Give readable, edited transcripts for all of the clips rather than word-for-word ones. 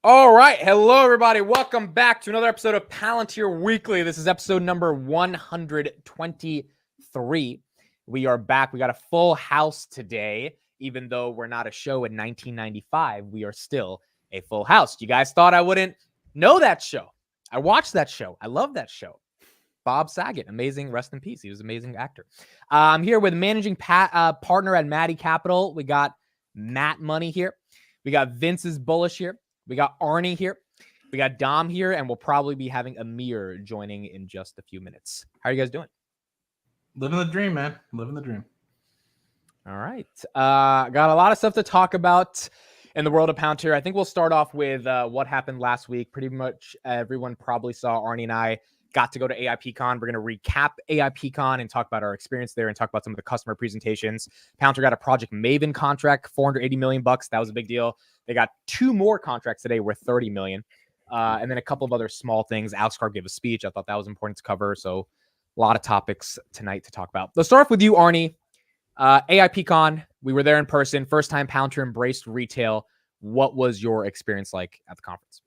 All right. Hello, everybody. Welcome back to another episode of Palantir Weekly. This is episode number 123. We are back. We got a full house today. Even though we're not a show in 1995, we are still a full house. You guys thought I wouldn't know that show. I watched that show. I love that show. Bob Saget, amazing. Rest in peace. He was an amazing actor. I'm here with managing partner at Maddie Capital. We got Matt Money here. We got Vince's Bullish here. We got Arnie here. We got Dom here, and we'll probably be having Amir joining in just a few minutes. How are you guys doing? Living the dream, man. Living the dream. All right. Got a lot of stuff to talk about in the world of Palantir. I think we'll start off with what happened last week. Pretty much everyone probably saw Arnie and I got to go to AIPCon. We're going to recap AIPCon and talk about our experience there and talk about some of the customer presentations. Palantir got a Project Maven contract, $480 million. That was a big deal. They got two more contracts today worth $30 million. And then a couple of other small things. Alex Karp gave a speech. I thought that was important to cover. So a lot of topics tonight to talk about. Let's start off with you, Arnie. AIPCon, we were there in person. First time Palantir embraced retail. What was your experience like at the conference?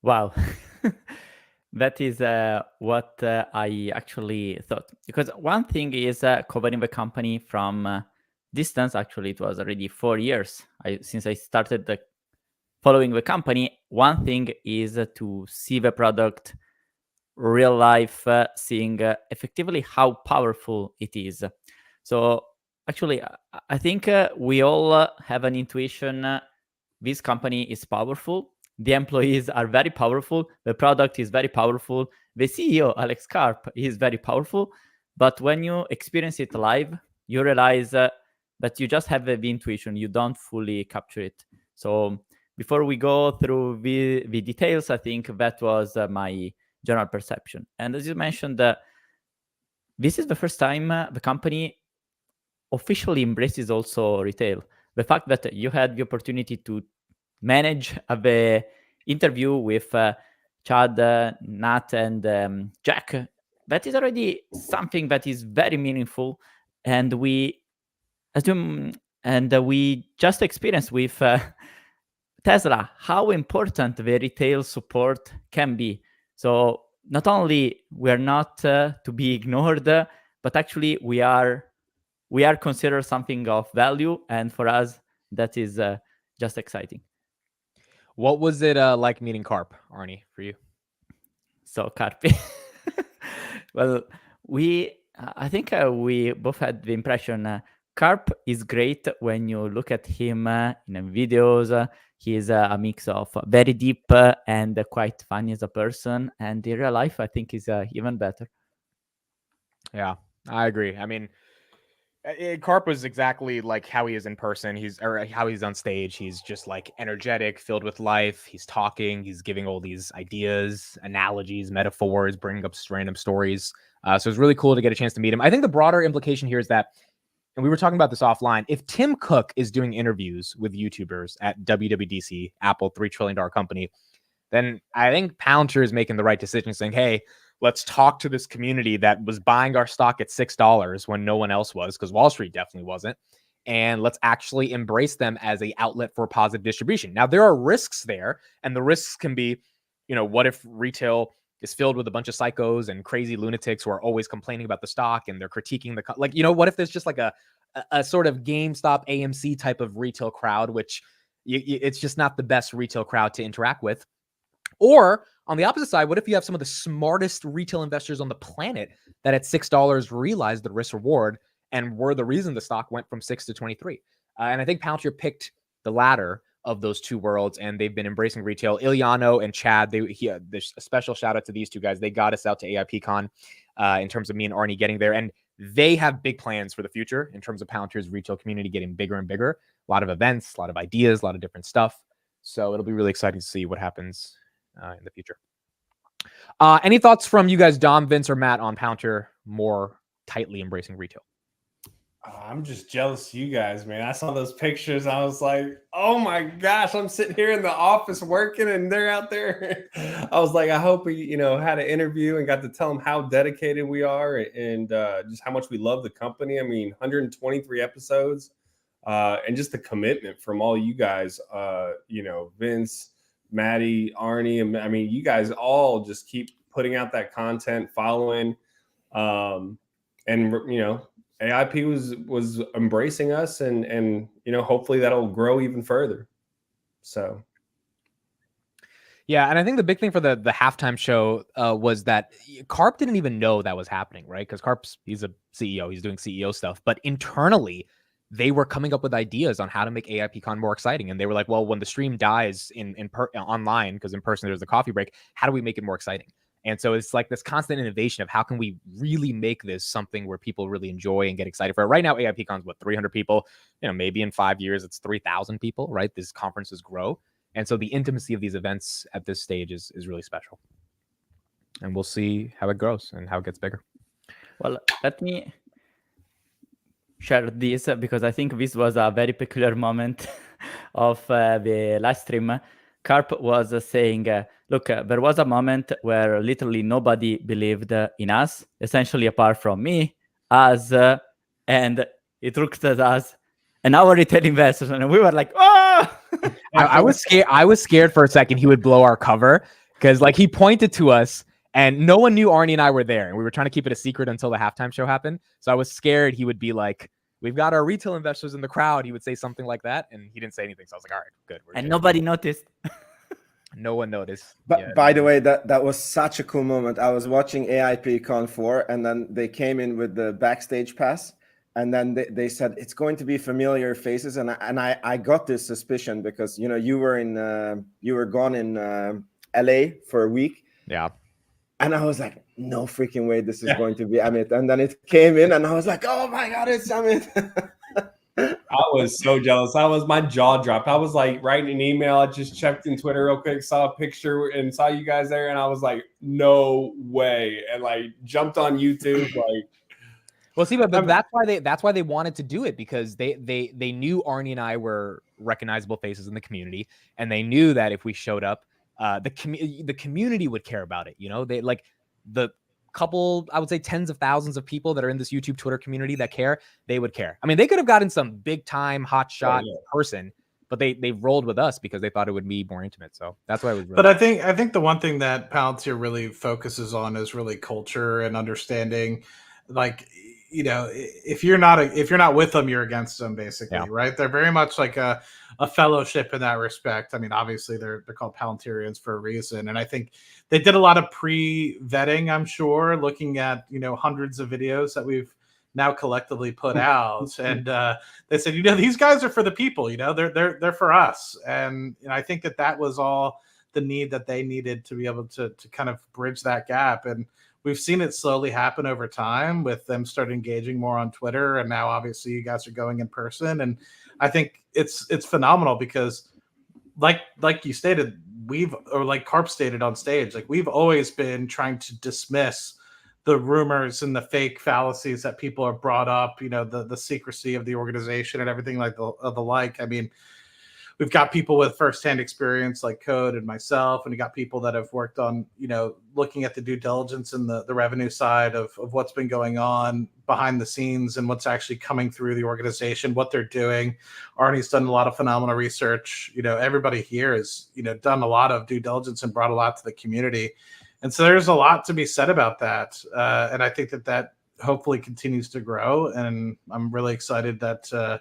Wow. That is what I actually thought. Because one thing is covering the company from distance. Actually, it was already 4 years since I started following the company. One thing is to see the product real life, seeing effectively how powerful it is. So actually, I think we all have an intuition. This company is powerful. The employees are very powerful. The product is very powerful. The CEO, Alex Karp, is very powerful. But when you experience it live, you realize that you just have the intuition. You don't fully capture it. So before we go through the details, I think that was my general perception. And as you mentioned, this is the first time the company officially embraces also retail. The fact that you had the opportunity to manage the interview with Chad, Nat, and Jack, that is already something that is very meaningful. And we just experienced with Tesla how important the retail support can be. So not only we are not to be ignored, but actually we are considered something of value, and for us that is just exciting. What was it like meeting Karp, Arnie, for you? So Karp, well, I think we both had the impression Karp is great when you look at him in videos. He is a mix of very deep and quite funny as a person, and in real life, I think he's even better. Yeah, I agree. I mean, Karp was exactly like how he is in person. How he's on stage. He's just like energetic, filled with life. He's talking. He's giving all these ideas, analogies, metaphors, bringing up random stories. So it's really cool to get a chance to meet him. I think the broader implication here is that, and we were talking about this offline, if Tim Cook is doing interviews with YouTubers at WWDC, Apple, $3 trillion company, then I think Palantir is making the right decision, saying, hey, let's talk to this community that was buying our stock at $6 when no one else was, because Wall Street definitely wasn't. And let's actually embrace them as an outlet for positive distribution. Now, there are risks there, and the risks can be, what if retail is filled with a bunch of psychos and crazy lunatics who are always complaining about the stock and they're critiquing what if there's just like a sort of GameStop AMC type of retail crowd, which it's just not the best retail crowd to interact with. Or on the opposite side, what if you have some of the smartest retail investors on the planet that at $6 realized the risk reward and were the reason the stock went from 6 to 23? And I think Palantir picked the latter of those two worlds, and they've been embracing retail. Ilyano and Chad, there's a special shout out to these two guys. They got us out to AIPCon in terms of me and Arnie getting there, and they have big plans for the future in terms of Palantir's retail community getting bigger and bigger. A lot of events, a lot of ideas, a lot of different stuff. So it'll be really exciting to see what happens in the future. Any thoughts from you guys, Dom, Vince, or Matt, on Palantir more tightly embracing retail? I'm just jealous of you guys, man. I saw those pictures. I was like, oh my gosh, I'm sitting here in the office working and they're out there. I was like, I hope we, had an interview and got to tell them how dedicated we are and just how much we love the company. I mean, 123 episodes. and just the commitment from all you guys, Vince, Maddie, Arnie. I mean, you guys all just keep putting out that content, following, and AIP was embracing us, and hopefully that'll grow even further. So. Yeah, and I think the big thing for the halftime show was that Karp didn't even know that was happening, right? Because he's a CEO, he's doing CEO stuff, but internally they were coming up with ideas on how to make AIPCon more exciting, and they were like, "Well, when the stream dies online, because in person there's a coffee break, how do we make it more exciting?" And so it's like this constant innovation of how can we really make this something where people really enjoy and get excited for it. Right now, AIPCon's 300 people. Maybe in 5 years it's 3,000 people, right? These conferences grow. And so the intimacy of these events at this stage is really special. And we'll see how it grows and how it gets bigger. Well, let me share this because I think this was a very peculiar moment of the live stream. Karp was saying, look, there was a moment where literally nobody believed in us, essentially apart from me, us, and it looked at us and our retail investors, and we were like, oh! I was scared. I was scared for a second he would blow our cover because he pointed to us and no one knew Arnie and I were there, and we were trying to keep it a secret until the halftime show happened. So I was scared he would be like, "We've got our retail investors in the crowd." He would say something like that, and he didn't say anything. So I was like, "All right, good." And nobody noticed. No one noticed. But yeah. By the way, that was such a cool moment. I was watching AIPCon 4, and then they came in with the backstage pass. And then they said it's going to be familiar faces, and I got this suspicion because you were gone in LA for a week. Yeah. And I was like, no freaking way, this is going to be Amit. And then it came in, and I was like, oh my god, it's Amit. I was so jealous. My jaw dropped. I was like writing an email. I just checked in Twitter real quick, saw a picture, and saw you guys there, and I was like, no way, and jumped on YouTube Well, see, but that's why they wanted to do it, because they knew Arnie and I were recognizable faces in the community, and they knew that if we showed up, the community would care about it. They the couple, I would say tens of thousands of people that are in this YouTube Twitter community that care, they would care. I mean, they could have gotten some big time hotshot person, but they rolled with us because they thought it would be more intimate. So that's why it was. Really but I think the one thing that Palantir really focuses on is really culture and understanding, if you're not with them, you're against them, basically, right? They're very much like a fellowship in that respect. I mean, obviously they're called Palantirians for a reason, and I think they did a lot of pre-vetting, I'm sure, looking at hundreds of videos that we've now collectively put out, and they said, these guys are for the people, they're for us, and I think that was all the need that they needed to be able to kind of bridge that gap. And we've seen it slowly happen over time with them start engaging more on Twitter. And now obviously you guys are going in person. And I think it's phenomenal because like you stated, like Karp stated on stage, we've always been trying to dismiss the rumors and the fake fallacies that people are brought up, the secrecy of the organization and everything like the like. I mean, we've got people with firsthand experience like Code and myself, and we got people that have worked on, looking at the due diligence and the revenue side of what's been going on behind the scenes and what's actually coming through the organization, what they're doing. Arnie's done a lot of phenomenal research. Everybody here has, done a lot of due diligence and brought a lot to the community. And so there's a lot to be said about that. And I think that hopefully continues to grow. And I'm really excited that,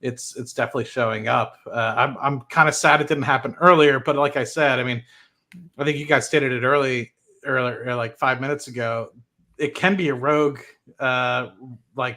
it's definitely showing up. I'm kind of sad it didn't happen earlier, but like I said, I mean, I think you guys stated it earlier, like 5 minutes ago. It can be a rogue,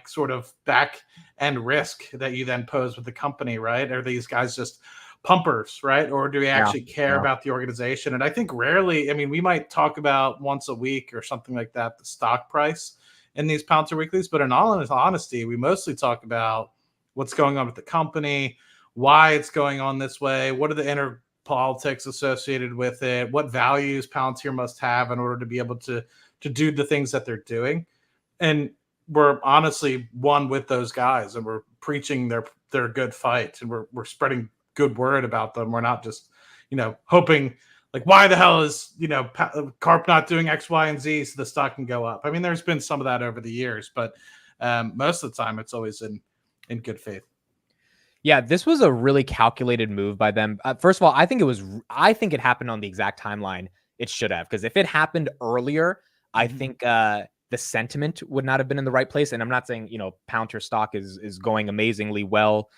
sort of back end risk that you then pose with the company, right? Are these guys just pumpers, right? Or do we actually care about the organization? And I think rarely, I mean, we might talk about once a week or something like that, the stock price in these Palantir Weeklies, but in all honesty, we mostly talk about what's going on with the company, why it's going on this way, what are the inner politics associated with it, what values Palantir must have in order to be able to do the things that they're doing. And we're honestly one with those guys, and we're preaching their good fight, and we're spreading good word about them. We're not just, hoping why the hell is, Karp not doing X, Y, and Z so the stock can go up. I mean, there's been some of that over the years, but most of the time it's always in good faith. Yeah, this was a really calculated move by them. First of all, I think it happened on the exact timeline it should have, because if it happened earlier, I think the sentiment would not have been in the right place. And I'm not saying, Palantir stock is going amazingly well,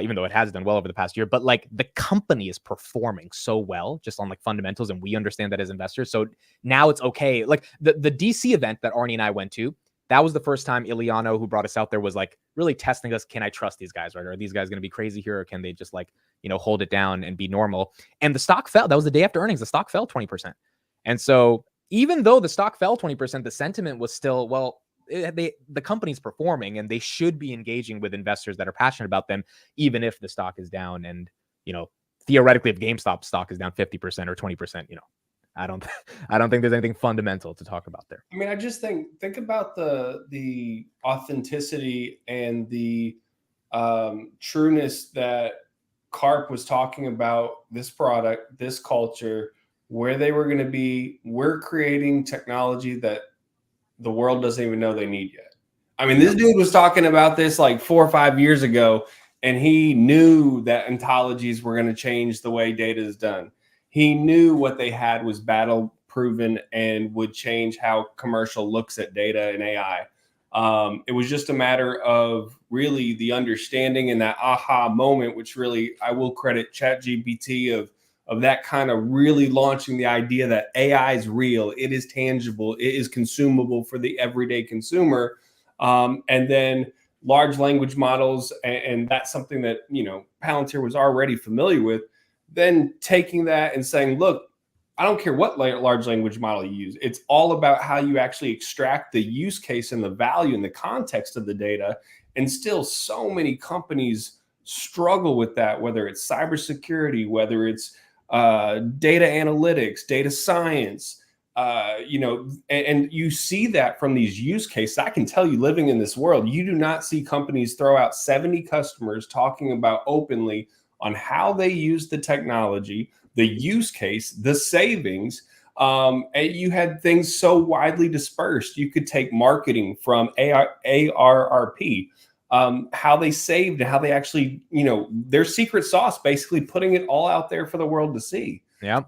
even though it has done well over the past year, but like the company is performing so well just on like fundamentals, and we understand that as investors. So now it's okay. Like the DC event that Arnie and I went to, that was the first time Iliano, who brought us out there, was like really testing us. Can I trust these guys, right? Are these guys going to be crazy here, or can they just like, hold it down and be normal? And the stock fell. That was the day after earnings. The stock fell 20%. And so even though the stock fell 20%, the sentiment was still, well, the company's performing and they should be engaging with investors that are passionate about them, even if the stock is down. And, theoretically, if GameStop stock is down 50% or 20%, I don't think there's anything fundamental to talk about there. I mean, I just think about the authenticity and the trueness that Karp was talking about this product, this culture, where they were going to be. We're creating technology that the world doesn't even know they need yet. I mean, this dude was talking about this like 4 or 5 years ago, and he knew that ontologies were going to change the way data is done. He knew what they had was battle proven and would change how commercial looks at data and AI. It was just a matter of really the understanding and that aha moment, which really I will credit ChatGPT of that kind of really launching the idea that AI is real, it is tangible, it is consumable for the everyday consumer. And then large language models, and that's something that, Palantir was already familiar with. Then taking that and saying, look, I don't care what large language model you use. It's all about how you actually extract the use case and the value and the context of the data. And still so many companies struggle with that, whether it's cybersecurity, whether it's data analytics, data science, and you see that from these use cases. I can tell you, living in this world, you do not see companies throw out 70 customers talking about openly on how they use the technology, the use case, the savings. And you had things so widely dispersed. You could take marketing from ARRP, how they saved and how they actually, their secret sauce, basically putting it all out there for the world to see. Yeah.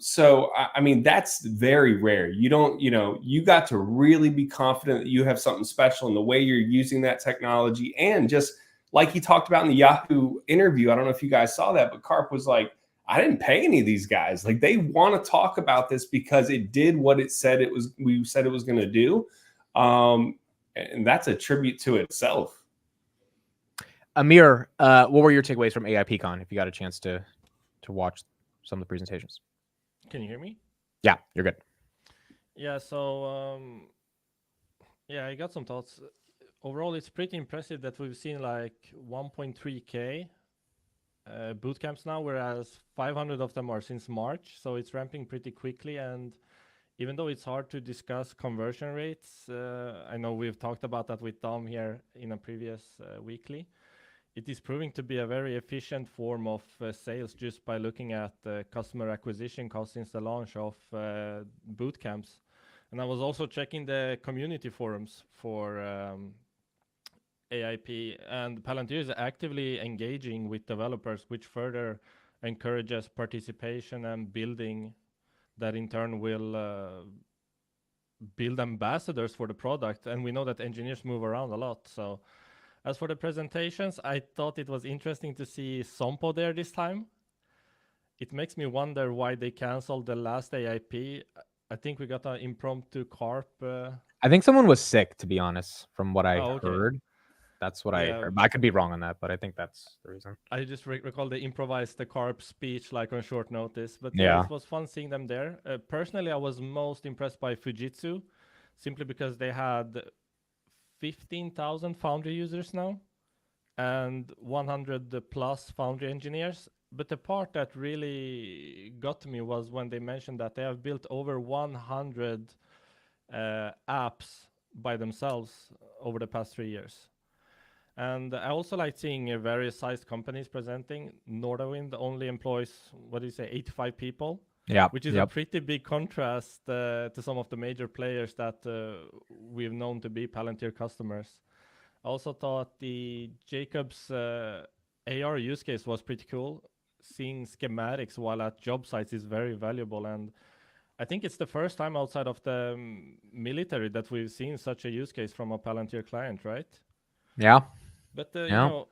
So, I mean, that's very rare. You don't, you got to really be confident that you have something special in the way you're using that technology. And just like he talked about in the Yahoo interview, I don't know if you guys saw that, but Karp was like, I didn't pay any of these guys. Like, they want to talk about this because it did what it said it was, we said it was going to do. And that's a tribute to itself. Amir, what were your takeaways from AIPCon, if you got a chance to watch some of the presentations? Can you hear me? Yeah, you're good. Yeah, so I got some thoughts. Overall, it's pretty impressive that we've seen like 1.3K boot camps now, whereas 500 of them are since March. So it's ramping pretty quickly. And even though it's hard to discuss conversion rates, I know we've talked about that with Dom here in a previous weekly. It is proving to be a very efficient form of sales just by looking at customer acquisition costs since the launch of boot camps. And I was also checking the community forums for AIP, and Palantir is actively engaging with developers, which further encourages participation and building that in turn will build ambassadors for the product. And we know that engineers move around a lot. So as for the presentations, I thought it was interesting to see Sompo there this time. It makes me wonder why they canceled the last AIP. I think we got an impromptu Karp. I think someone was sick, to be honest, from what I okay. heard. That's what I heard. I could be wrong on that, but I think that's the reason. I just recall they improvised the Karp speech like on short notice. But yeah, it was fun seeing them there. Personally, I was most impressed by Fujitsu, simply because they had 15,000 Foundry users now and 100 plus Foundry engineers. But the part that really got me was when they mentioned that they have built over 100 apps by themselves over the past 3 years. And I also like seeing various sized companies presenting. Nordawind only employs, 85 people? Yeah, which is a pretty big contrast to some of the major players that we've known to be Palantir customers. I also thought the Jacobs AR use case was pretty cool. Seeing schematics while at job sites is very valuable, and I think it's the first time outside of the military that we've seen such a use case from a Palantir client, right? Yeah. But Yeah.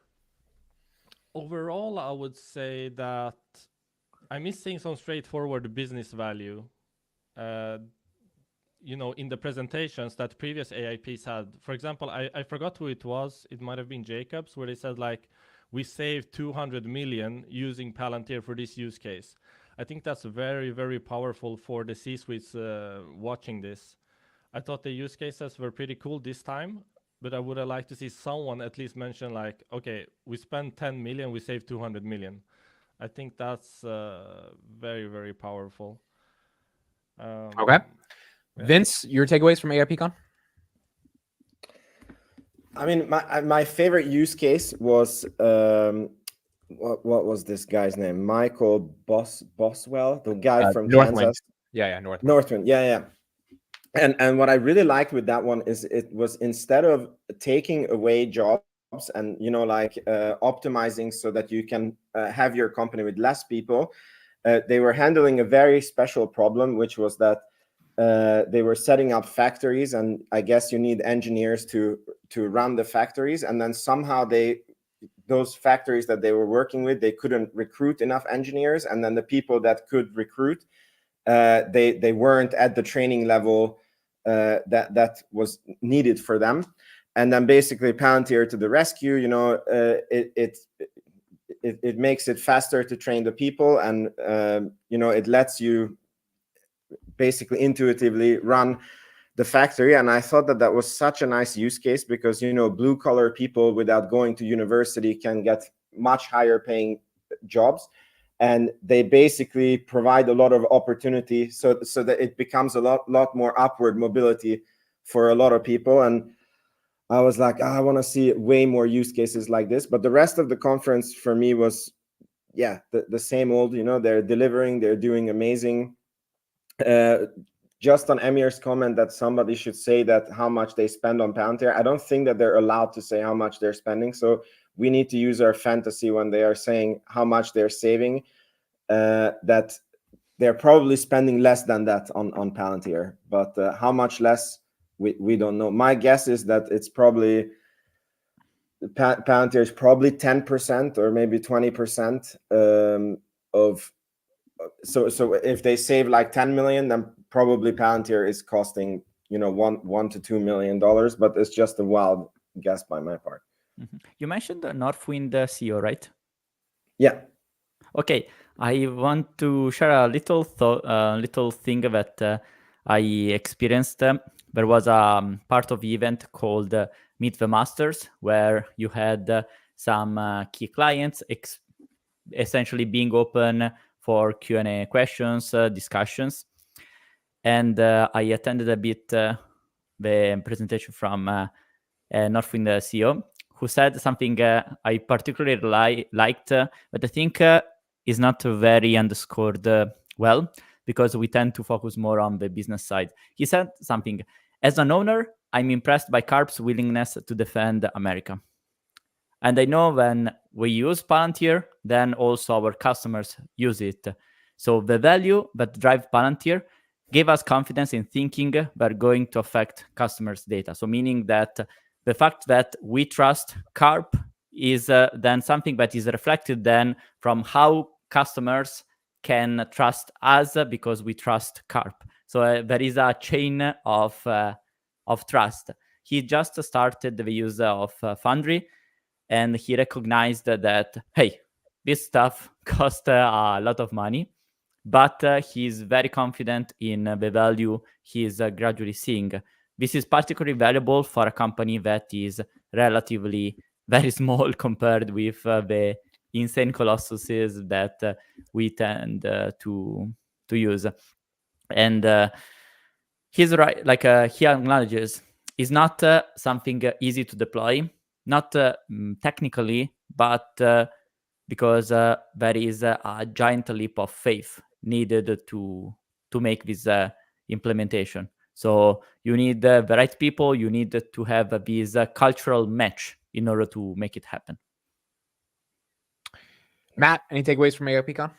overall, I would say that I'm missing some straightforward business value. In the presentations that previous AIPs had. For example, I forgot who it was. It might have been Jacobs, where they said like, we saved 200 million using Palantir for this use case. I think that's very, very powerful for the C-suites watching this. I thought the use cases were pretty cool this time, but I would have liked to see someone at least mention like, okay, we spent 10 million, we saved 200 million. I think that's very, very powerful. Okay. Yeah. Vince, your takeaways from AIPCon? I mean, my favorite use case was what was this guy's name? Michael Boswell, the guy from Northwind. Kansas. Yeah, Northwind. Northwind, yeah. And what I really liked with that one is it was, instead of taking away jobs and optimizing so that you can have your company with less people, they were handling a very special problem, which was that they were setting up factories, and I guess you need engineers to run the factories, and then somehow those factories that they were working with, they couldn't recruit enough engineers, and then the people that could recruit, they weren't at the training level that was needed for them. And then basically Palantir to the rescue. It makes it faster to train the people, and it lets you basically intuitively run the factory. And I thought that was such a nice use case, because blue collar people without going to university can get much higher paying jobs, and they basically provide a lot of opportunity so that it becomes a lot more upward mobility for a lot of people. And I was like, I want to see way more use cases like this. But the rest of the conference for me was the same old. They're delivering, they're doing amazing. Just on Emir's comment that somebody should say that how much they spend on Palantir, I don't think that they're allowed to say how much they're spending. So we need to use our fantasy when they are saying how much they're saving, that they're probably spending less than that on Palantir. But how much less, we don't know. My guess is that it's probably Palantir is probably 10% or maybe 20% of. So if they save like 10 million, then probably Palantir is costing $1 to $2 million, but it's just a wild guess by my part. Mm-hmm. You mentioned the Northwind CEO, right? Yeah. Okay, I want to share a little thing that I experienced. There was a part of the event called Meet the Masters, where you had some key clients essentially being open for Q&A questions, discussions. And I attended a bit the presentation from Northwind CEO, who said something I particularly liked, but I think is not very underscored well, because we tend to focus more on the business side. He said something, as an owner, I'm impressed by Karp's willingness to defend America. And I know when we use Palantir, then also our customers use it. So the value that drives Palantir gave us confidence in thinking we're going to affect customers' data. So meaning that the fact that we trust Karp is then something that is reflected then from how customers can trust us because we trust Karp. So there is a chain of trust. He just started the use of Foundry, and he recognized that, hey, this stuff costs a lot of money, but he's very confident in the value he's gradually seeing. This is particularly valuable for a company that is relatively very small compared with the insane colossuses that we tend to use. And he's right, like he acknowledges, it's not something easy to deploy, not technically, but because there is a giant leap of faith needed to make this implementation. So you need the right people, you need to have this cultural match in order to make it happen. Matt, any takeaways from AIPCon?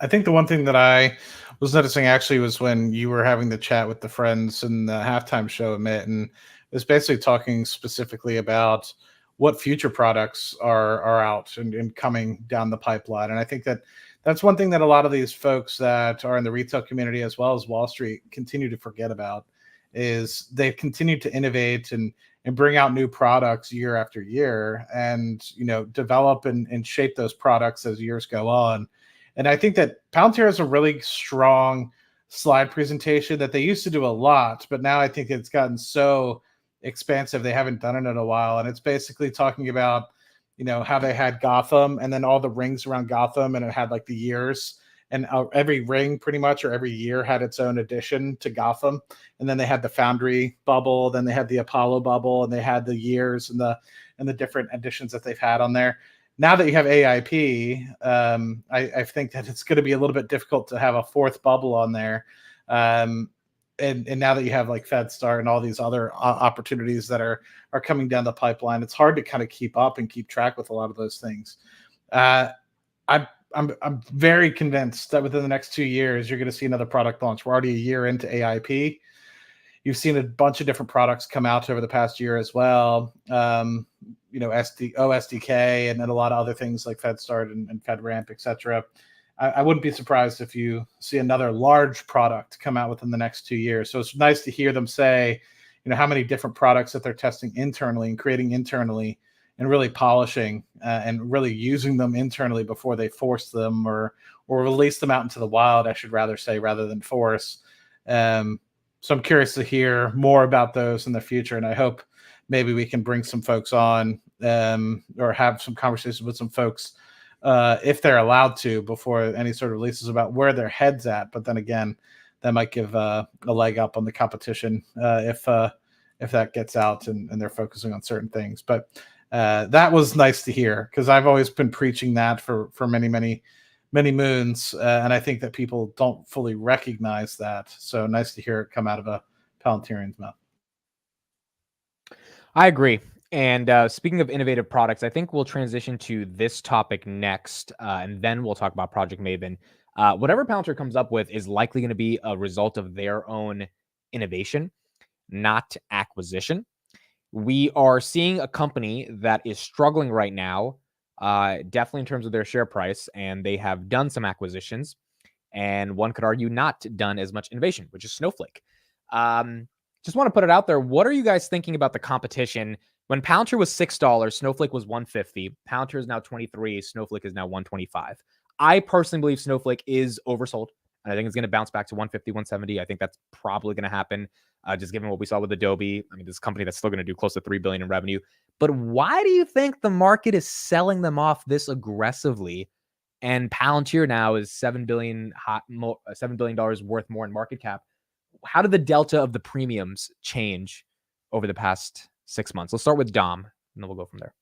I think the one thing that I was noticing actually was when you were having the chat with the friends in the halftime show, Amit, and it was basically talking specifically about what future products are out and coming down the pipeline. And I think that that's one thing that a lot of these folks that are in the retail community as well as Wall Street continue to forget about is they continue to innovate and bring out new products year after year and, you know, develop and shape those products as years go on. And I think that Palantir has a really strong slide presentation that they used to do a lot, but now I think it's gotten so expansive. They haven't done it in a while. And it's basically talking about, you know, how they had Gotham and then all the rings around Gotham, and it had like the years, and every ring pretty much, or every year had its own addition to Gotham. And then they had the Foundry bubble, then they had the Apollo bubble, and they had the years and the different additions that they've had on there. Now that you have AIP, I think that it's going to be a little bit difficult to have a fourth bubble on there. And now that you have like FedStart and all these other opportunities that are coming down the pipeline, it's hard to kind of keep up and keep track with a lot of those things. I'm very convinced that within the next 2 years, you're going to see another product launch. We're already a year into AIP. You've seen a bunch of different products come out over the past year as well. You know, OSDK, and then a lot of other things like FedStart and FedRAMP, et cetera. I wouldn't be surprised if you see another large product come out within the next 2 years. So it's nice to hear them say, you know, how many different products that they're testing internally and creating internally and really polishing and really using them internally before they force them or release them out into the wild, I should rather say, rather than force. So I'm curious to hear more about those in the future, and I hope maybe we can bring some folks on or have some conversations with some folks if they're allowed to before any sort of releases about where their head's at. But then again, that might give a leg up on the competition if that gets out and they're focusing on certain things. But that was nice to hear, because I've always been preaching that for many moons, and I think that people don't fully recognize that. So nice to hear it come out of a Palantirian's mouth. I agree. And speaking of innovative products, I think we'll transition to this topic next, and then we'll talk about Project Maven. Whatever Palantir comes up with is likely going to be a result of their own innovation, not acquisition. We are seeing a company that is struggling right now, definitely in terms of their share price, and they have done some acquisitions, and one could argue not done as much innovation, which is Snowflake. Just want to put it out there. What are you guys thinking about the competition? When Palantir was $6, Snowflake was $150. Palantir is now $23. Snowflake is now $125. I personally believe Snowflake is oversold, and I think it's going to bounce back to $150, $170. I think that's probably going to happen, just given what we saw with Adobe. I mean, this company that's still going to do close to $3 billion in revenue. But why do you think the market is selling them off this aggressively? And Palantir now is $7 billion worth more in market cap. How did the delta of the premiums change over the past 6 months? Let's start with Dom, and then we'll go from there.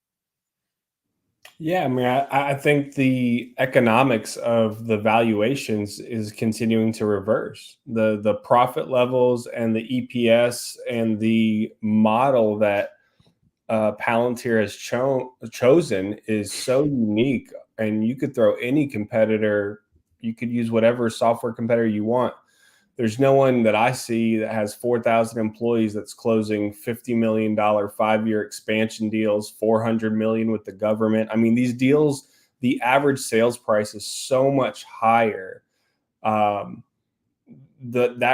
Yeah, I mean, I think the economics of the valuations is continuing to reverse. The profit levels and the EPS and the model that Palantir has chosen is so unique, and you could throw any competitor, you could use whatever software competitor you want. There's no one that I see that has 4,000 employees that's closing $50 million 5-year expansion deals, $400 million with the government. I mean, these deals, the average sales price is so much higher. That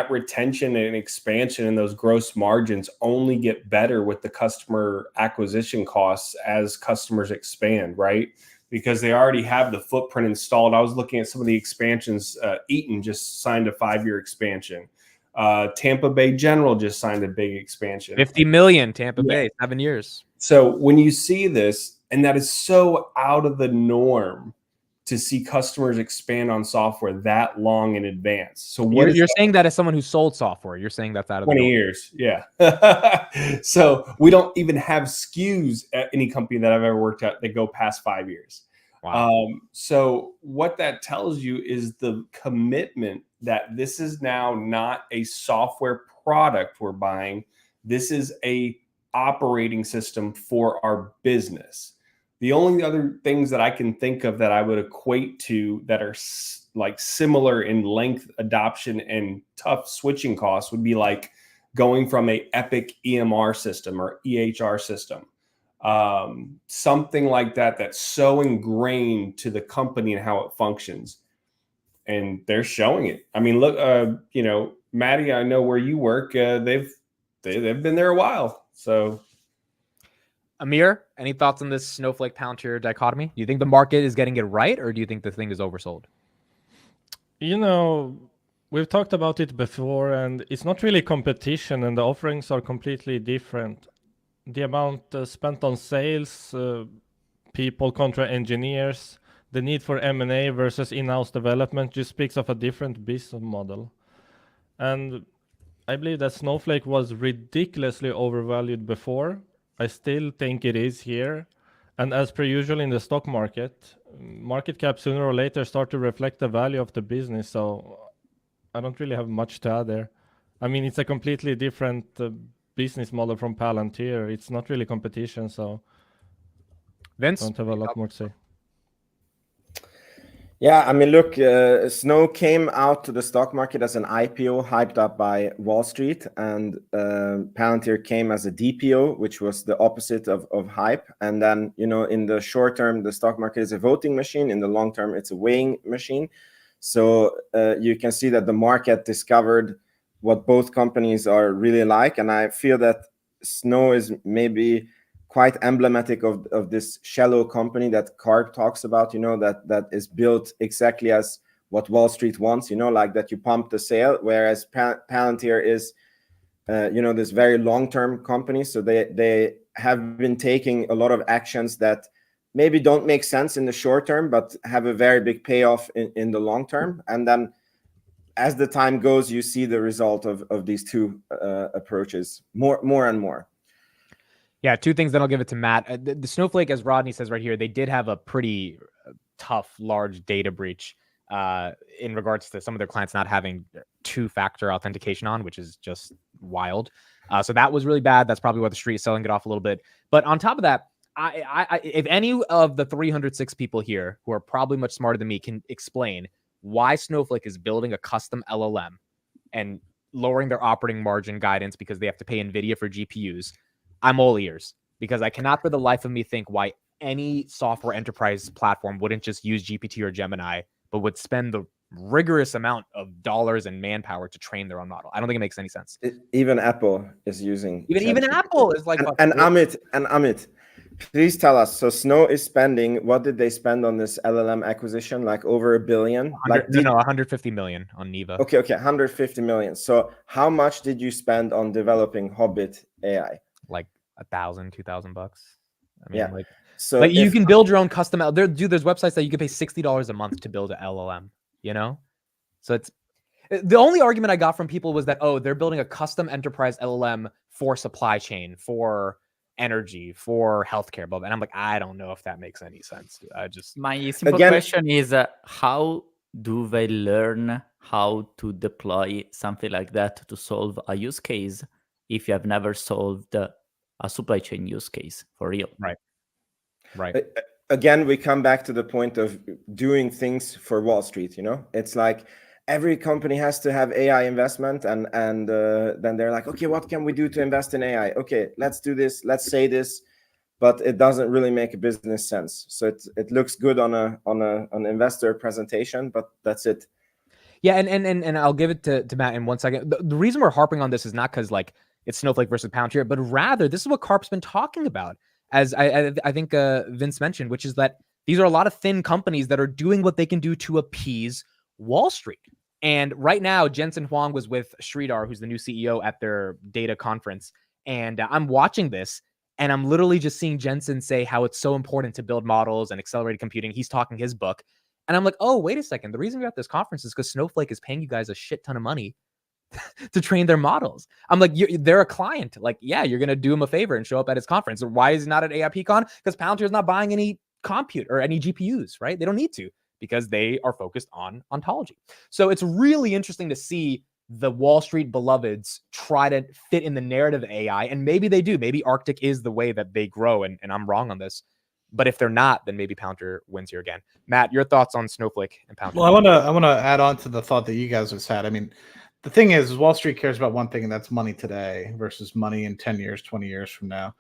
retention and expansion and those gross margins only get better with the customer acquisition costs as customers expand, right? Because they already have the footprint installed. I was looking at some of the expansions. Eaton just signed a 5-year expansion. Tampa Bay General just signed a big expansion. 50 million, Tampa Bay, 7 years. So when you see this, and that is so out of the norm to see customers expand on software that long in advance. So what you're saying that as someone who sold software, you're saying that's out of 20 years. Yeah. So we don't even have SKUs at any company that I've ever worked at that go past 5 years. Wow. So what that tells you is the commitment that this is now not a software product we're buying. This is a operating system for our business. The only other things that I can think of that I would equate to that are like similar in length, adoption, and tough switching costs would be like going from a Epic EMR system or EHR system. Something like that that's so ingrained to the company and how it functions. And they're showing it. I mean, look, you know, Maddie, I know where you work. They've been there a while. So, Amir, any thoughts on this Snowflake Palantir dichotomy? Do you think the market is getting it right, or do you think the thing is oversold? You know, we've talked about it before, and it's not really competition, and the offerings are completely different. The amount spent on sales, people contra engineers, the need for M&A versus in-house development just speaks of a different business model. And I believe that Snowflake was ridiculously overvalued before. I still think it is here. And as per usual in the stock market cap sooner or later start to reflect the value of the business. So I don't really have much to add there. I mean, it's a completely different business model from Palantir. It's not really competition, so Vince, I don't have a lot more to say. Yeah, I mean, look, Snow came out to the stock market as an IPO hyped up by Wall Street, and Palantir came as a DPO, which was the opposite of hype. And then, you know, in the short term, the stock market is a voting machine. In the long term, it's a weighing machine. So you can see that the market discovered what both companies are really like. And I feel that Snow is maybe quite emblematic of this shallow company that Karp talks about, you know, that is built exactly as what Wall Street wants, you know, like that you pump the sale, whereas Palantir is, you know, this very long-term company. So they have been taking a lot of actions that maybe don't make sense in the short term, but have a very big payoff in the long term. And then as the time goes, you see the result of these two approaches more and more. Yeah, two things, then I'll give it to Matt. The Snowflake, as Rodney says right here, they did have a pretty tough, large data breach in regards to some of their clients not having two-factor authentication on, which is just wild. So that was really bad. That's probably why the street is selling it off a little bit. But on top of that, I if any of the 306 people here who are probably much smarter than me can explain why Snowflake is building a custom LLM and lowering their operating margin guidance because they have to pay NVIDIA for GPUs, I'm all ears, because I cannot for the life of me think why any software enterprise platform wouldn't just use GPT or Gemini, but would spend the rigorous amount of dollars and manpower to train their own model. I don't think it makes any sense. Even Apple is using even Apple is like, and Amit, please tell us. So Snow is spending, what did they spend on this LLM acquisition? Like over $1 billion? Like no, 150 million on Neva. Okay, 150 million. So how much did you spend on developing Hobbit AI? Like $1,000, $2,000 bucks. I mean, yeah. like, so like you can build your own custom. There's websites that you can pay $60 a month to build an LLM. You know, so it's the only argument I got from people was that, oh, they're building a custom enterprise LLM for supply chain, for energy, for healthcare, and I'm like, I don't know if that makes any sense. I just my simple question is how do they learn how to deploy something like that to solve a use case if you have never solved a supply chain use case for real? Right. Again, we come back to the point of doing things for Wall Street. You know, it's like every company has to have AI investment, and then they're like, okay, what can we do to invest in AI? Okay, let's do this. Let's say this, but it doesn't really make a business sense. So it looks good on an investor presentation, but that's it. Yeah, and I'll give it to Matt in 1 second. The reason we're harping on this is not because like it's Snowflake versus Palantir, but rather this is what Karp's been talking about, as I think Vince mentioned, which is that these are a lot of thin companies that are doing what they can do to appease Wall Street. And right now, Jensen Huang was with Sridhar, who's the new CEO, at their data conference. And I'm watching this, and I'm literally just seeing Jensen say how it's so important to build models and accelerated computing. He's talking his book. And I'm like, oh, wait a second. The reason we're at this conference is because Snowflake is paying you guys a shit ton of money to train their models. I'm like, they're a client. Like, yeah, you're going to do him a favor and show up at his conference. Why is he not at AIPCon? Because Palantir is not buying any compute or any GPUs, right? They don't need to, because they are focused on ontology. So it's really interesting to see the Wall Street beloveds try to fit in the narrative of AI. And maybe they do. Maybe Arctic is the way that they grow. And I'm wrong on this. But if they're not, then maybe Palantir wins here again. Matt, your thoughts on Snowflake and Palantir? Well, I wanna add on to the thought that you guys just had. I mean, the thing is Wall Street cares about one thing, and that's money today versus money in 10 years, 20 years from now.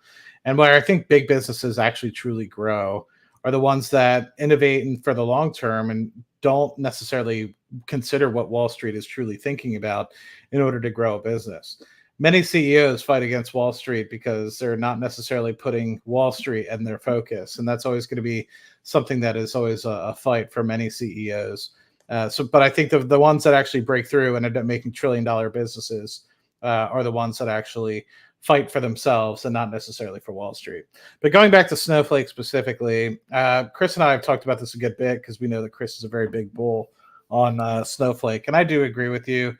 And where I think big businesses actually truly grow are the ones that innovate and for the long term and don't necessarily consider what Wall Street is truly thinking about in order to grow a business. Many CEOs fight against Wall Street because they're not necessarily putting Wall Street in their focus. And that's always going to be something that is always a fight for many CEOs. But I think the ones that actually break through and end up making trillion-dollar businesses are the ones that actually fight for themselves and not necessarily for Wall Street. But going back to Snowflake specifically, Chris and I have talked about this a good bit because we know that Chris is a very big bull on Snowflake. And I do agree with you.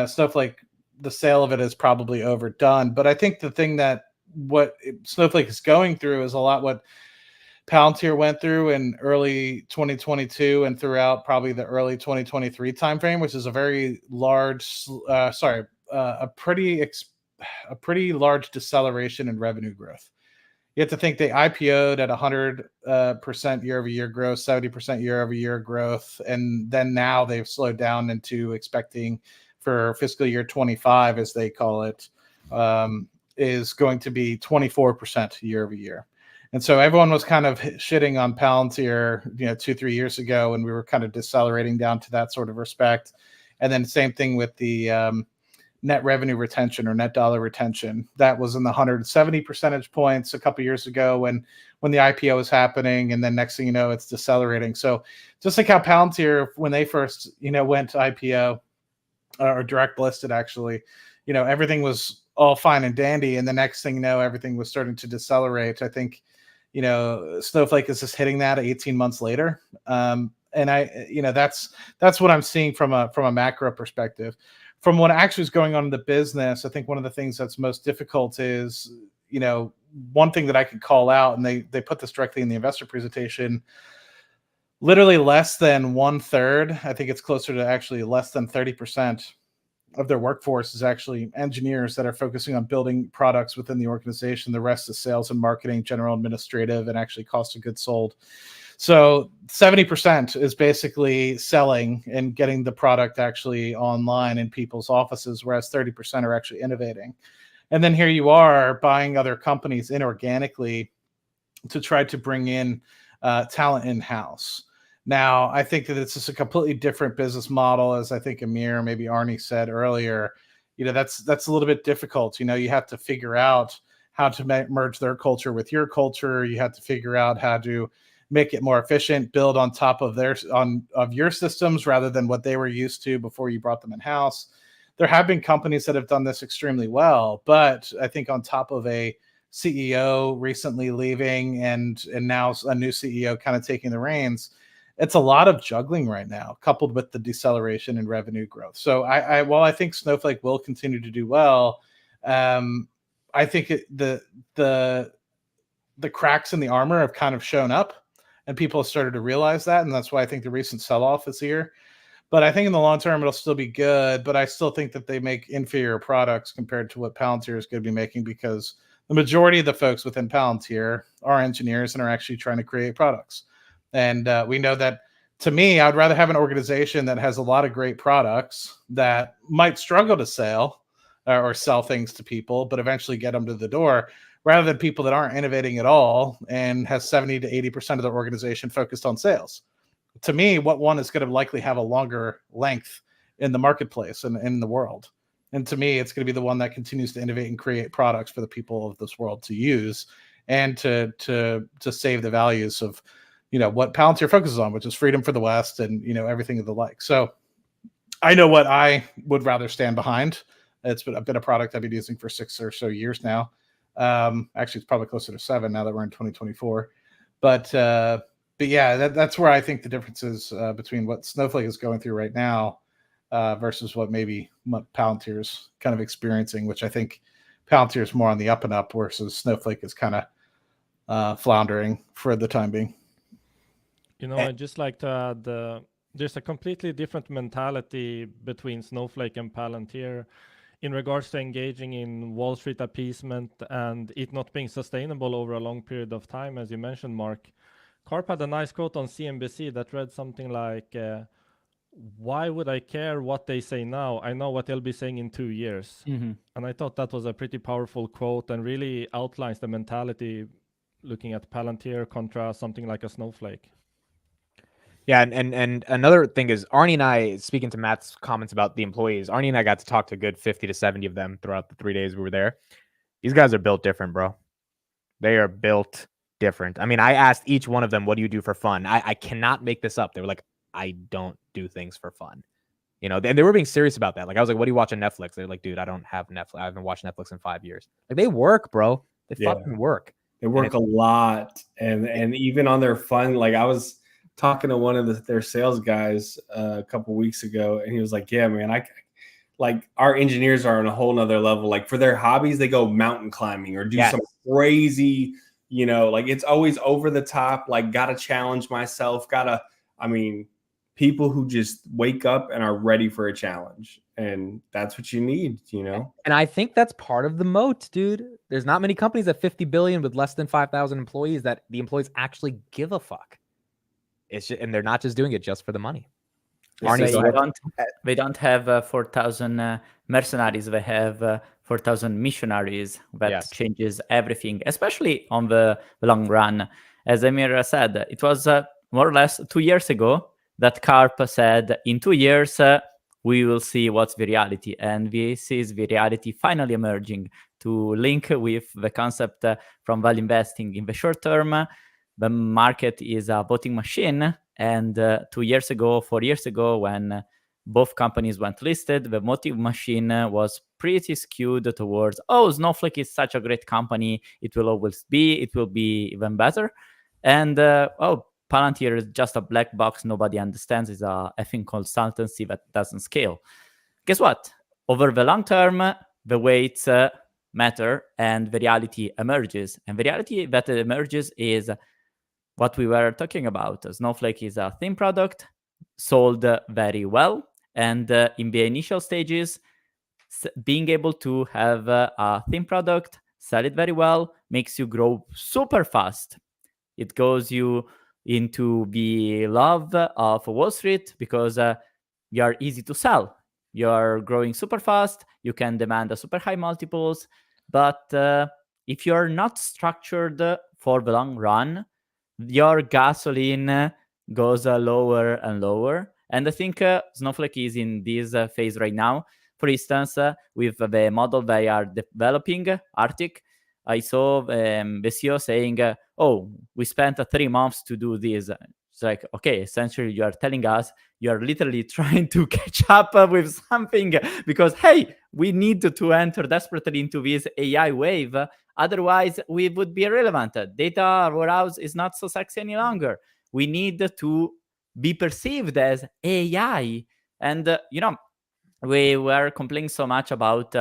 Snowflake, the sale of it is probably overdone. But I think the thing that what Snowflake is going through is a lot what Palantir went through in early 2022 and throughout probably the early 2023 timeframe, which is a very large, a pretty large deceleration in revenue growth. You have to think they IPO'd at 100% year-over-year growth, 70% year-over-year growth, and then now they've slowed down into expecting for fiscal year 25, as they call it, is going to be 24% year-over-year. And so everyone was kind of shitting on Palantir, 2-3 years ago, and we were kind of decelerating down to that sort of respect. And then same thing with the net revenue retention or net dollar retention. That was in the 170 percentage points a couple years ago when the IPO was happening, and then next thing you know, it's decelerating. So just like how Palantir, when they first went to IPO or direct listed, actually, everything was all fine and dandy, and the next thing you know, everything was starting to decelerate. I think Snowflake is just hitting that 18 months later. And that's what I'm seeing from a macro perspective. From what actually is going on in the business, I think one of the things that's most difficult is, one thing that I could call out, and they put this directly in the investor presentation, literally less than 1/3, I think it's closer to actually less than 30% of their workforce is actually engineers that are focusing on building products within the organization. The rest is sales and marketing, general administrative, and actually cost of goods sold. So 70% is basically selling and getting the product actually online in people's offices, whereas 30% are actually innovating. And then here you are buying other companies inorganically to try to bring in talent in-house. Now, I think that it's just a completely different business model, as I think Amir, maybe Arnie said earlier. That's a little bit difficult. You have to figure out how to merge their culture with your culture. You have to figure out how to make it more efficient, build on top of your systems rather than what they were used to before you brought them in-house. There have been companies that have done this extremely well, but I think on top of a CEO recently leaving and now a new CEO kind of taking the reins, it's a lot of juggling right now, coupled with the deceleration in revenue growth. So while I think Snowflake will continue to do well, I think the cracks in the armor have kind of shown up, and people have started to realize that, and that's why I think the recent sell-off is here. But I think in the long term, it'll still be good, but I still think that they make inferior products compared to what Palantir is going to be making, because the majority of the folks within Palantir are engineers and are actually trying to create products. And we know that, to me, I'd rather have an organization that has a lot of great products that might struggle to sell or sell things to people, but eventually get them to the door, rather than people that aren't innovating at all and has 70 to 80% of their organization focused on sales. To me, what one is going to likely have a longer length in the marketplace and in the world. And to me, it's going to be the one that continues to innovate and create products for the people of this world to use and to save the values of what Palantir focuses on, which is freedom for the West and everything of the like. So I know what I would rather stand behind. It's been a product I've been using for 6 or so years now. Actually, it's probably closer to 7 now that we're in 2024. But yeah, that's where I think the difference is between what Snowflake is going through right now versus what Palantir's kind of experiencing, which I think Palantir is more on the up and up, versus Snowflake is kind of floundering for the time being. I'd just like to add, there's a completely different mentality between Snowflake and Palantir in regards to engaging in Wall Street appeasement and it not being sustainable over a long period of time, as you mentioned, Mark, Karp had a nice quote on CNBC that read something like, why would I care what they say now? I know what they'll be saying in 2 years. Mm-hmm. And I thought that was a pretty powerful quote and really outlines the mentality looking at Palantir contra something like a Snowflake. Yeah, and another thing is Arnie and I, speaking to Matt's comments about the employees, Arnie and I got to talk to a good 50 to 70 of them throughout the 3 days we were there. These guys are built different, bro. They are built different. I mean, I asked each one of them, what do you do for fun? I cannot make this up. They were like, I don't do things for fun. You know, and they were being serious about that. Like, I was like, what do you watch on Netflix? They're like, dude, I don't have Netflix. I haven't watched Netflix in 5 years. Like, they work, bro. They fucking work. They work a lot. And even on their fun, like I was talking to one of their sales guys a couple weeks ago, and he was like, yeah, man, like our engineers are on a whole nother level. Like for their hobbies, they go mountain climbing or do some crazy, you know, like it's always over the top, like gotta challenge myself, people who just wake up and are ready for a challenge. And that's what you need, you know? And I think that's part of the moat, dude. There's not many companies at 50 billion with less than 5,000 employees that the employees actually give a fuck. It's just, and they're not just doing it just for the money. Arnie, they don't have 4,000 mercenaries. They have 4,000 missionaries. That changes everything, especially on the long run. As Amir said, it was more or less 2 years ago that Karp said, in 2 years, we will see what's the reality. And this is the reality finally emerging. To link with the concept from value investing in the short term, the market is a voting machine. And 2 years ago, 4 years ago, when both companies went listed, the voting machine was pretty skewed towards, oh, Snowflake is such a great company. It will always be. It will be even better. And, Palantir is just a black box nobody understands. It's a effing consultancy that doesn't scale. Guess what? Over the long term, the weights matter and the reality emerges. And the reality that emerges is what we were talking about. Snowflake is a theme product, sold very well. And in the initial stages, being able to have a theme product, sell it very well, makes you grow super fast. It goes you into the love of Wall Street because you are easy to sell. You're growing super fast. You can demand a super high multiples. But if you're not structured for the long run, your gasoline goes lower and lower. And I think Snowflake is in this phase right now. For instance, with the model they are developing, Arctic, I saw the CEO saying, we spent 3 months to do this. It's like, okay, essentially you are telling us you're literally trying to catch up with something because, hey, we need to enter desperately into this AI wave. Otherwise, we would be irrelevant. Data warehouse is not so sexy any longer. We need to be perceived as AI. And, we were complaining so much about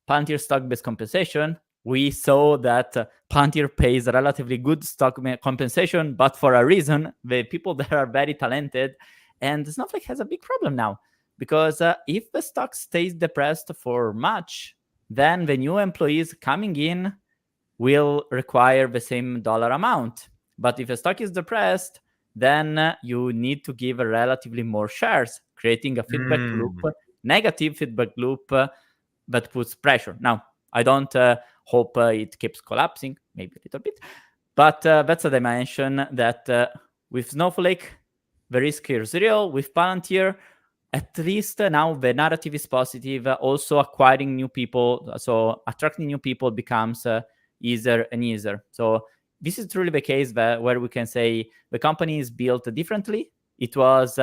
Palantir stock-based compensation. We saw that Palantir pays relatively good stock compensation, but for a reason, the people that are very talented. And Snowflake has a big problem now, because if the stock stays depressed for much, then the new employees coming in will require the same dollar amount. But if the stock is depressed, then you need to give relatively more shares, creating a feedback loop, negative feedback loop that puts pressure. Now, I don't hope it keeps collapsing, maybe a little bit. But that's a dimension that with Snowflake, the risk is real. With Palantir, at least now the narrative is positive. Also acquiring new people, so attracting new people becomes easier and easier. So this is truly the case where we can say the company is built differently. It was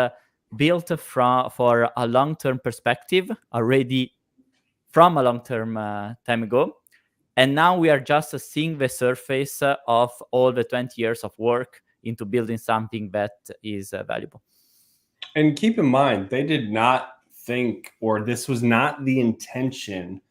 built for a long-term perspective already from a long-term time ago. And now we are just seeing the surface of all the 20 years of work into building something that is valuable. And keep in mind, they did not think, or this was not the intention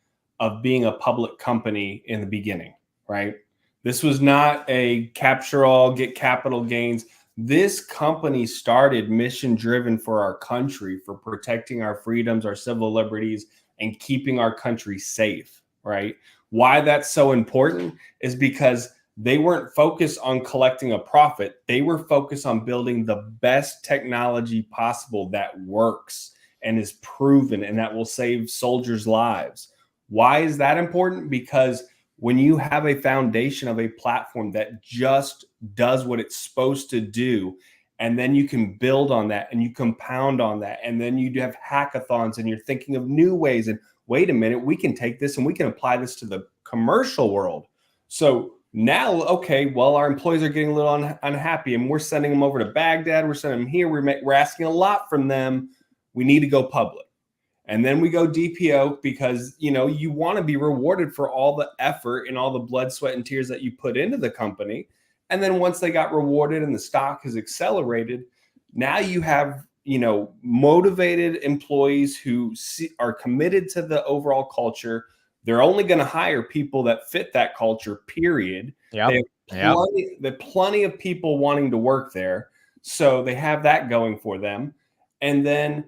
of being a public company in the beginning, right? This was not a capture all, get capital gains. this company started mission driven for our country, for protecting our freedoms, our civil liberties, and keeping our country safe, right? Why that's so important is because they weren't focused on collecting a profit. They were focused on building the best technology possible that works and is proven and that will save soldiers' lives. Why is that important? Because when you have a foundation of a platform that just does what it's supposed to do, and then you can build on that and you compound on that, and then you have hackathons and you're thinking of new ways, and wait a minute, we can take this and we can apply this to the commercial world. So now, okay, well, our employees are getting a little unhappy and we're sending them over to Baghdad. We're sending them here. We're asking a lot from them. We need to go public. And then we go DPO because, you know, you want to be rewarded for all the effort and all the blood, sweat, and tears that you put into the company. And then once they got rewarded and the stock has accelerated, now you have, you know, motivated employees who are committed to the overall culture. They're only going to hire people that fit that culture, period. Yep. They have plenty of people wanting to work there. So they have that going for them. And then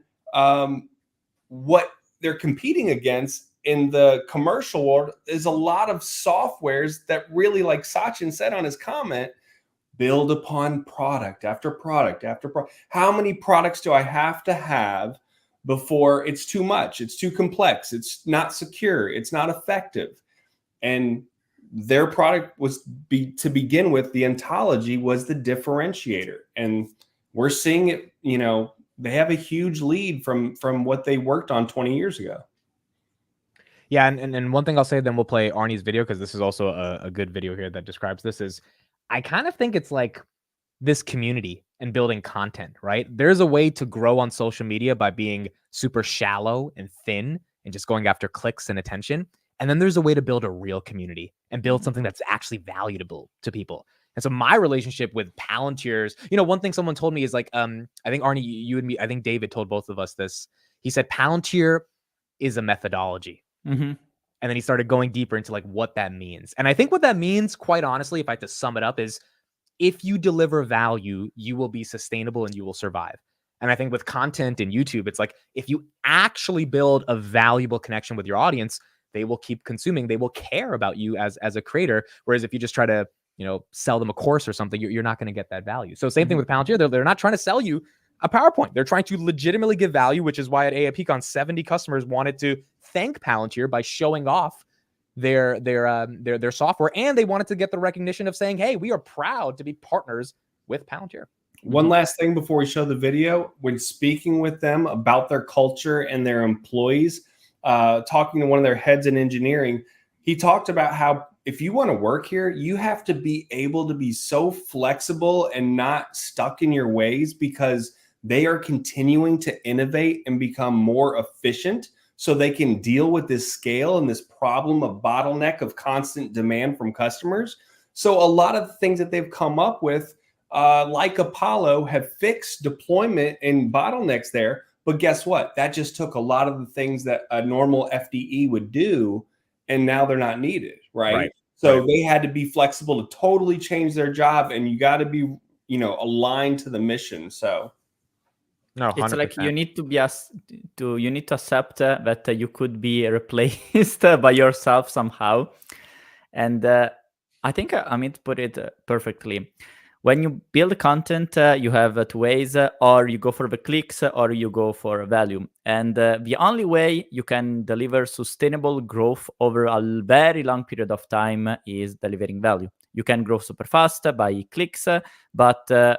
what they're competing against in the commercial world is a lot of softwares that really, like Sachin said on his comment, build upon product after product after product. How many products do I have to have before it's too much? It's too complex. It's not secure. It's not effective. And their product was to begin with, the ontology was the differentiator. And we're seeing it, you know, they have a huge lead from what they worked on 20 years ago. Yeah, and one thing I'll say, then we'll play Arnie's video, because this is also a good video here that describes this, is I kind of think it's like this community and building content, right? There's a way to grow on social media by being super shallow and thin and just going after clicks and attention. And then there's a way to build a real community and build something that's actually valuable to people. And so my relationship with Palantirs, you know, one thing someone told me is like, I think Arnie, you and me, I think David told both of us this. He said Palantir is a methodology. Mm-hmm. And then he started going deeper into like what that means. And I think what that means, quite honestly, if I had to sum it up, is if you deliver value, you will be sustainable and you will survive. And I think with content in YouTube, it's like if you actually build a valuable connection with your audience, they will keep consuming. They will care about you as a creator. Whereas if you just try to, you know, sell them a course or something, you're not going to get that value. So same thing with Palantir. They're not trying to sell you a PowerPoint. They're trying to legitimately give value, which is why at AIPCon 70 customers wanted to thank Palantir by showing off their software, and they wanted to get the recognition of saying, hey, we are proud to be partners with Palantir. One last thing before we show the video, when speaking with them about their culture and their employees, talking to one of their heads in engineering, he talked about how if you want to work here, you have to be able to be so flexible and not stuck in your ways, because they are continuing to innovate and become more efficient so they can deal with this scale and this problem of bottleneck of constant demand from customers. So a lot of the things that they've come up with, like Apollo, have fixed deployment and bottlenecks there. But guess what? That just took a lot of the things that a normal FDE would do, and now they're not needed, right? So they had to be flexible to totally change their job, and you got to be, you know, aligned to the mission. So no, 100%. It's like you need to accept that you could be replaced by yourself somehow. And I think Amit put it perfectly. When you build content, you have two ways: or you go for the clicks, or you go for value. And the only way you can deliver sustainable growth over a very long period of time is delivering value. You can grow super fast by clicks, but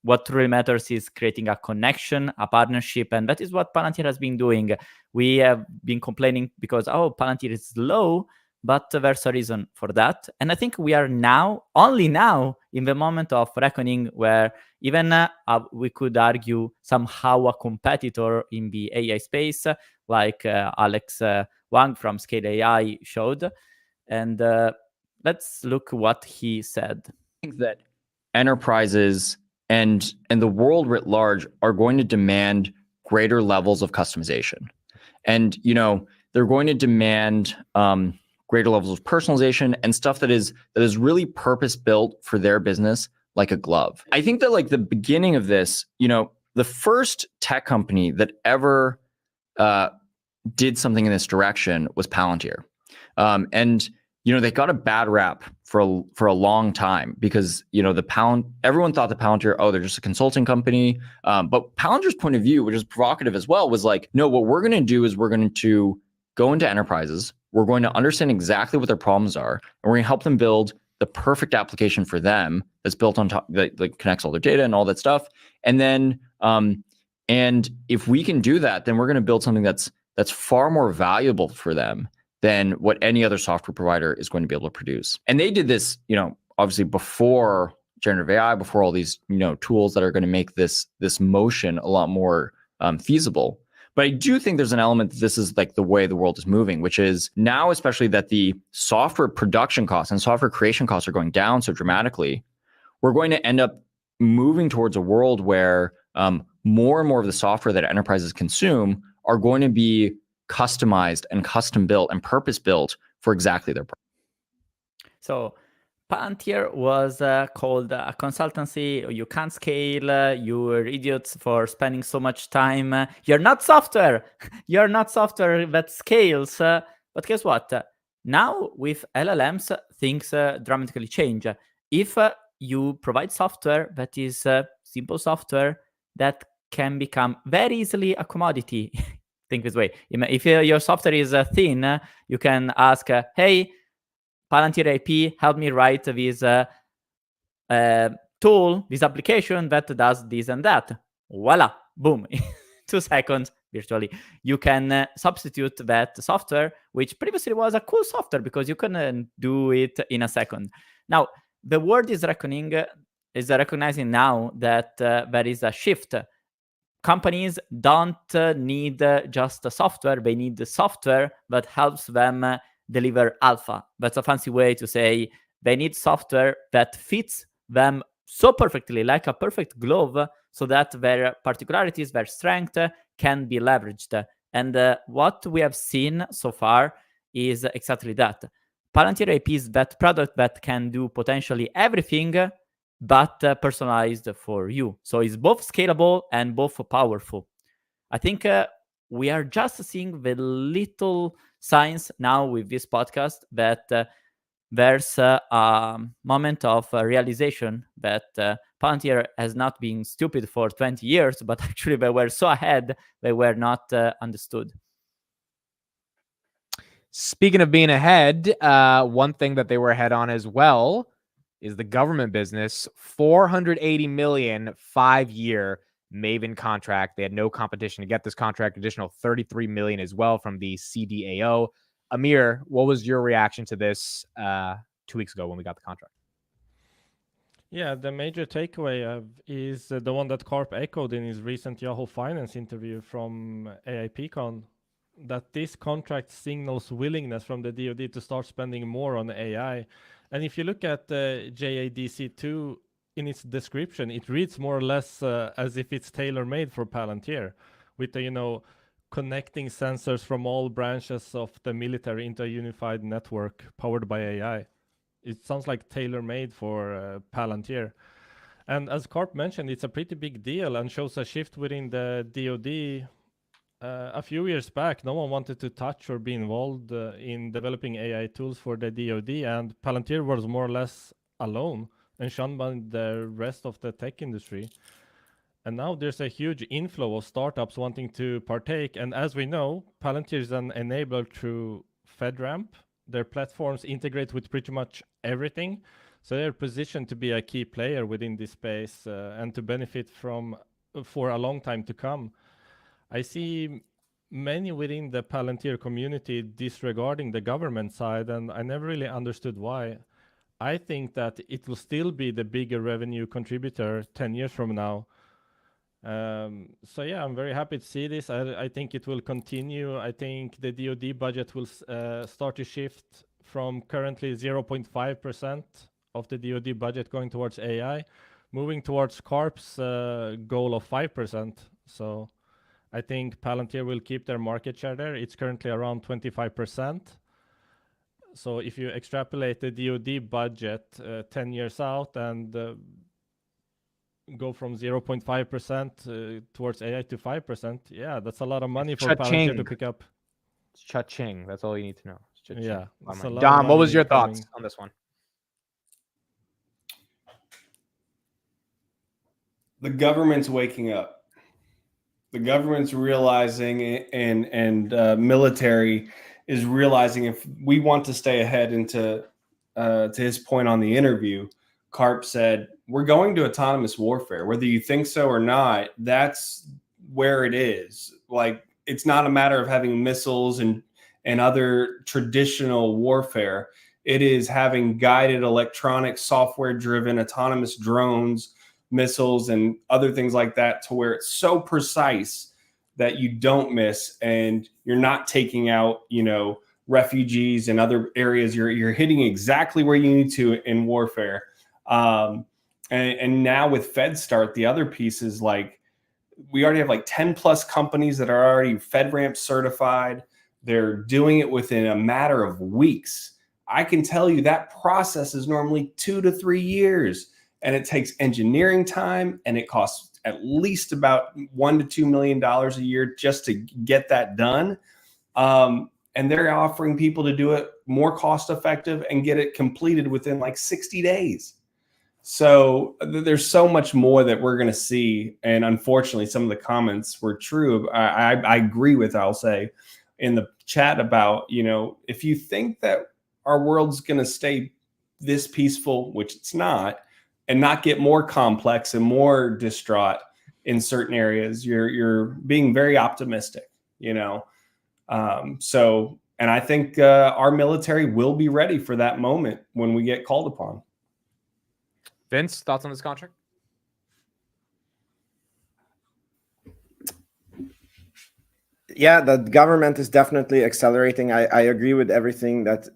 what really matters is creating a connection, a partnership, and that is what Palantir has been doing. We have been complaining because, Palantir is slow, but there's a reason for that. And I think we are only now, in the moment of reckoning where even we could argue somehow a competitor in the AI space, like Alex Wang from Scale AI showed. And let's look what he said. I think that enterprises and the world writ large are going to demand greater levels of customization. And, you know, they're going to demand greater levels of personalization and stuff that is really purpose built for their business, like a glove. I think that like the beginning of this, you know, the first tech company that ever did something in this direction was Palantir. And you know, they got a bad rap for a long time because, you know, everyone thought that Palantir, oh, they're just a consulting company. But Palantir's point of view, which is provocative as well, was like, no, what we're going to do is we're going to go into enterprises. We're going to understand exactly what their problems are, and we're going to help them build the perfect application for them that's built on top, that like connects all their data and all that stuff. And then, and if we can do that, then we're going to build something that's far more valuable for them than what any other software provider is going to be able to produce. And they did this, you know, obviously before generative AI, before all these, you know, tools that are going to make this motion a lot more feasible. But I do think there's an element that this is like the way the world is moving, which is now, especially that the software production costs and software creation costs are going down so dramatically, we're going to end up moving towards a world where more and more of the software that enterprises consume are going to be customized and custom built and purpose built for exactly their purpose. So Palantir was called a consultancy. You can't scale. You're idiots for spending so much time. You're not software. You're not software that scales. But guess what? Now with LLMs, things dramatically change. If you provide software that is simple software that can become very easily a commodity. Think this way. If your software is thin, you can ask, hey, Palantir AP, help me write this tool, this application that does this and that. Voila, boom, 2 seconds, virtually. You can substitute that software, which previously was a cool software because you couldn't do it in a second. Now, the world is recognizing now that there is a shift. Companies don't need just a software, they need the software that helps them deliver alpha. That's a fancy way to say they need software that fits them so perfectly, like a perfect glove, so that their particularities, their strength can be leveraged. And what we have seen so far is exactly that. Palantir AP is that product that can do potentially everything, but personalized for you. So it's both scalable and both powerful. I think we are just seeing the little signs now with this podcast that there's a moment of realization that Palantir has not been stupid for 20 years, but actually they were so ahead, they were not understood. Speaking of being ahead, one thing that they were ahead on as well is the government business. $480 million 5-year Maven contract. They had no competition to get this contract. Additional $33 million as well from the CDAO. Amir, what was your reaction to this 2 weeks ago when we got the contract? Yeah, the major takeaway is the one that Karp echoed in his recent Yahoo Finance interview from AIPCon, that this contract signals willingness from the DoD to start spending more on AI. And if you look at JADC2 in its description, it reads more or less as if it's tailor-made for Palantir, with the, connecting sensors from all branches of the military into a unified network powered by AI. It sounds like tailor-made for Palantir. And as Karp mentioned, it's a pretty big deal and shows a shift within the DoD. A few years back, no one wanted to touch or be involved in developing AI tools for the DoD, and Palantir was more or less alone and shunned by the rest of the tech industry. And now there's a huge inflow of startups wanting to partake, and as we know, Palantir is an enabler through FedRAMP. Their platforms integrate with pretty much everything, so they're positioned to be a key player within this space and to benefit from for a long time to come. I see many within the Palantir community disregarding the government side, and I never really understood why. I think that it will still be the bigger revenue contributor 10 years from now. So yeah, I'm very happy to see this. I think it will continue. I think the DoD budget will start to shift from currently 0.5% of the DoD budget going towards AI, moving towards Karp's goal of 5%. So I think Palantir will keep their market share there. It's currently around 25%. So if you extrapolate the DoD budget 10 years out and go from 0.5% towards AI to 5%, yeah, that's a lot of money for Cha-ching. Palantir to pick up. It's cha-ching. That's all you need to know. It's cha-ching. Yeah, that's a lot of Dom, what was money your coming. thoughts on this one? The government's waking up. The government's realizing, and military is realizing, if we want to stay ahead. Into to his point on the interview, Karp said, we're going to autonomous warfare, whether you think so or not. That's where it is. Like, it's not a matter of having missiles and other traditional warfare. It is having guided, electronic, software driven, autonomous drones, missiles, and other things like that, to where it's so precise that you don't miss, and you're not taking out, refugees and other areas. You're hitting exactly where you need to in warfare. And now with FedStart, the other piece is, like, we already have like 10 plus companies that are already FedRAMP certified. They're doing it within a matter of weeks. I can tell you that process is normally 2 to 3 years, and it takes engineering time, and it costs at least about $1 to $2 million a year just to get that done. And they're offering people to do it more cost effective and get it completed within like 60 days. So there's so much more that we're going to see. And unfortunately, some of the comments were true. I agree with, I'll say, in the chat about, if you think that our world's going to stay this peaceful, which it's not, and not get more complex and more distraught in certain areas, you're being very optimistic, So, and I think our military will be ready for that moment when we get called upon. Vince, thoughts on this contract? Yeah, the government is definitely accelerating. I agree with everything that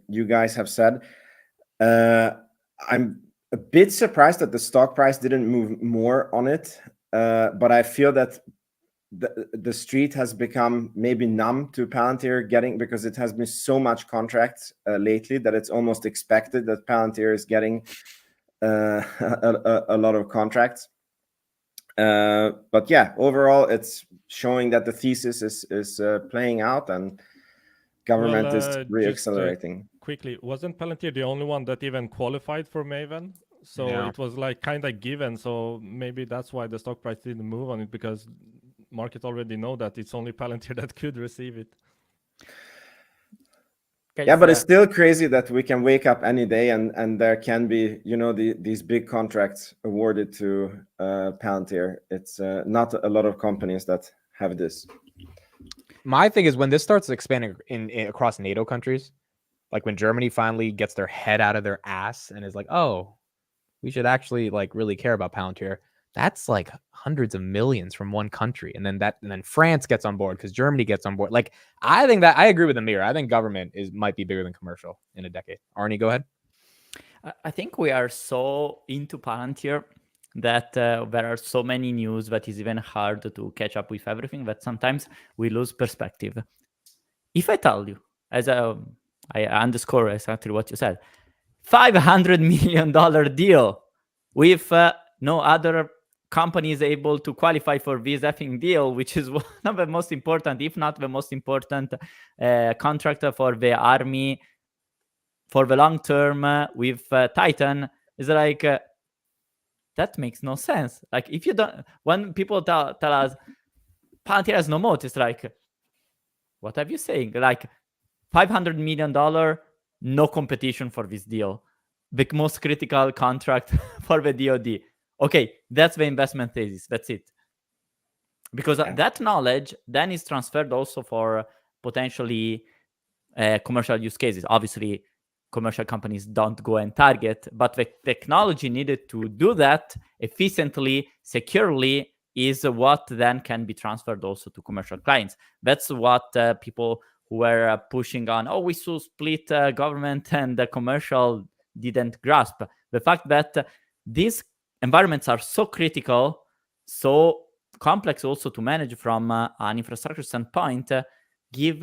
you guys have said. I'm a bit surprised that the stock price didn't move more on it, but I feel that the street has become maybe numb to Palantir because it has been so much contracts lately that it's almost expected that Palantir is getting a lot of contracts. But yeah, overall, it's showing that the thesis is playing out, and government is re-accelerating. Quickly, wasn't Palantir the only one that even qualified for Maven? So Yeah. it was like kind of given. So maybe that's why the stock price didn't move on it, because market already know that it's only Palantir that could receive it. Okay, Yeah, but it's so- still crazy that we can wake up any day and there can be, these big contracts awarded to Palantir. It's not a lot of companies that have this. My thing is, when this starts expanding in across NATO countries, like when Germany finally gets their head out of their ass and is like, oh, we should actually like really care about Palantir. That's like hundreds of millions from one country. And then France gets on board because Germany gets on board. Like, I think that I agree with Amir. I think government might be bigger than commercial in a decade. Arnie, go ahead. I think we are so into Palantir that there are so many news that is even hard to catch up with everything, that sometimes we lose perspective. If I tell you, as I underscore exactly what you said, $500 million deal with no other company is able to qualify for this effing deal, which is one of the most important, if not the most important contract for the army for the long term with Titan, is like, that makes no sense. Like, if you don't, when people tell us Palantir has no moat, it's like, what are you saying? Like, $500 million, no competition for this deal. The most critical contract for the DoD. Okay, that's the investment thesis. That's it. Because that knowledge then is transferred also for potentially commercial use cases. Obviously, commercial companies don't go and target, but the technology needed to do that efficiently, securely, is what then can be transferred also to commercial clients. That's what people who were pushing on, we should split government and the commercial, didn't grasp. The fact that these environments are so critical, so complex also to manage from an infrastructure standpoint, give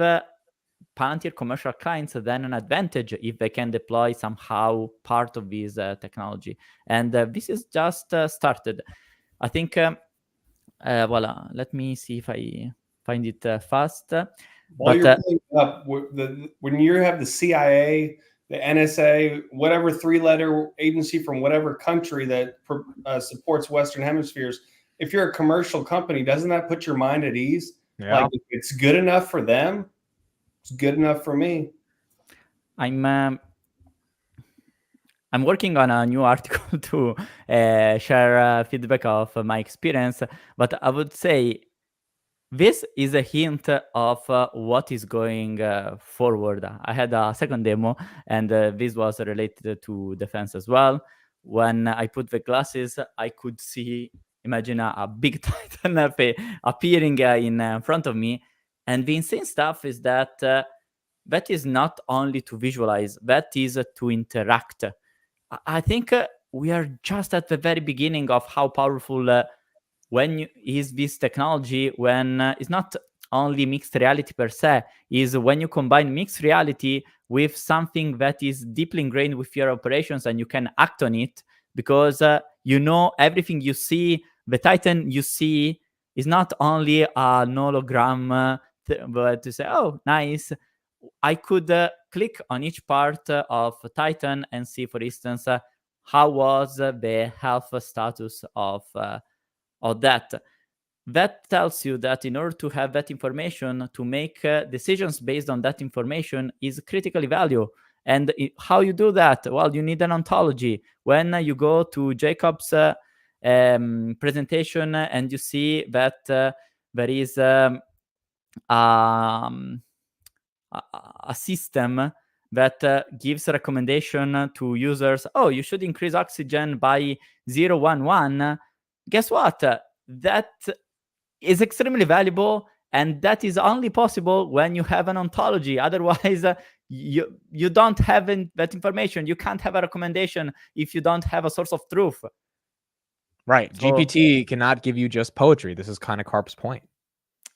Palantir commercial clients then an advantage if they can deploy somehow part of this technology. And this is just started. I think, voila, let me see if I find it fast. While you're pulling up, when you have the CIA, the NSA, whatever three-letter agency from whatever country that supports Western hemispheres, if you're a commercial company, doesn't that put your mind at ease? Yeah. Like, if it's good enough for them, it's good enough for me. I'm working on a new article to share feedback of my experience, but I would say this is a hint of what is going forward. I had a second demo, and this was related to defense as well. When I put the glasses, I could see, imagine a big Titan appearing in front of me. And the insane stuff is that that is not only to visualize, that is to interact. I think we are just at the very beginning of how powerful is this technology, when it's not only mixed reality per se, is when you combine mixed reality with something that is deeply ingrained with your operations and you can act on it, because you know everything you see. The Titan you see is not only an hologram, but to say, oh, nice. I could click on each part of Titan and see, for instance, how was the health status of that. That tells you that in order to have that information, to make decisions based on that information is critically valuable. And how you do that? Well, you need an ontology. When you go to Jacob's presentation and you see that there is a system that gives a recommendation to users, oh, you should increase oxygen by 0.11. Guess what? That is extremely valuable, and that is only possible when you have an ontology. Otherwise, you don't have that information. You can't have a recommendation if you don't have a source of truth. Right. So, GPT cannot give you just poetry. This is kind of Karp's point.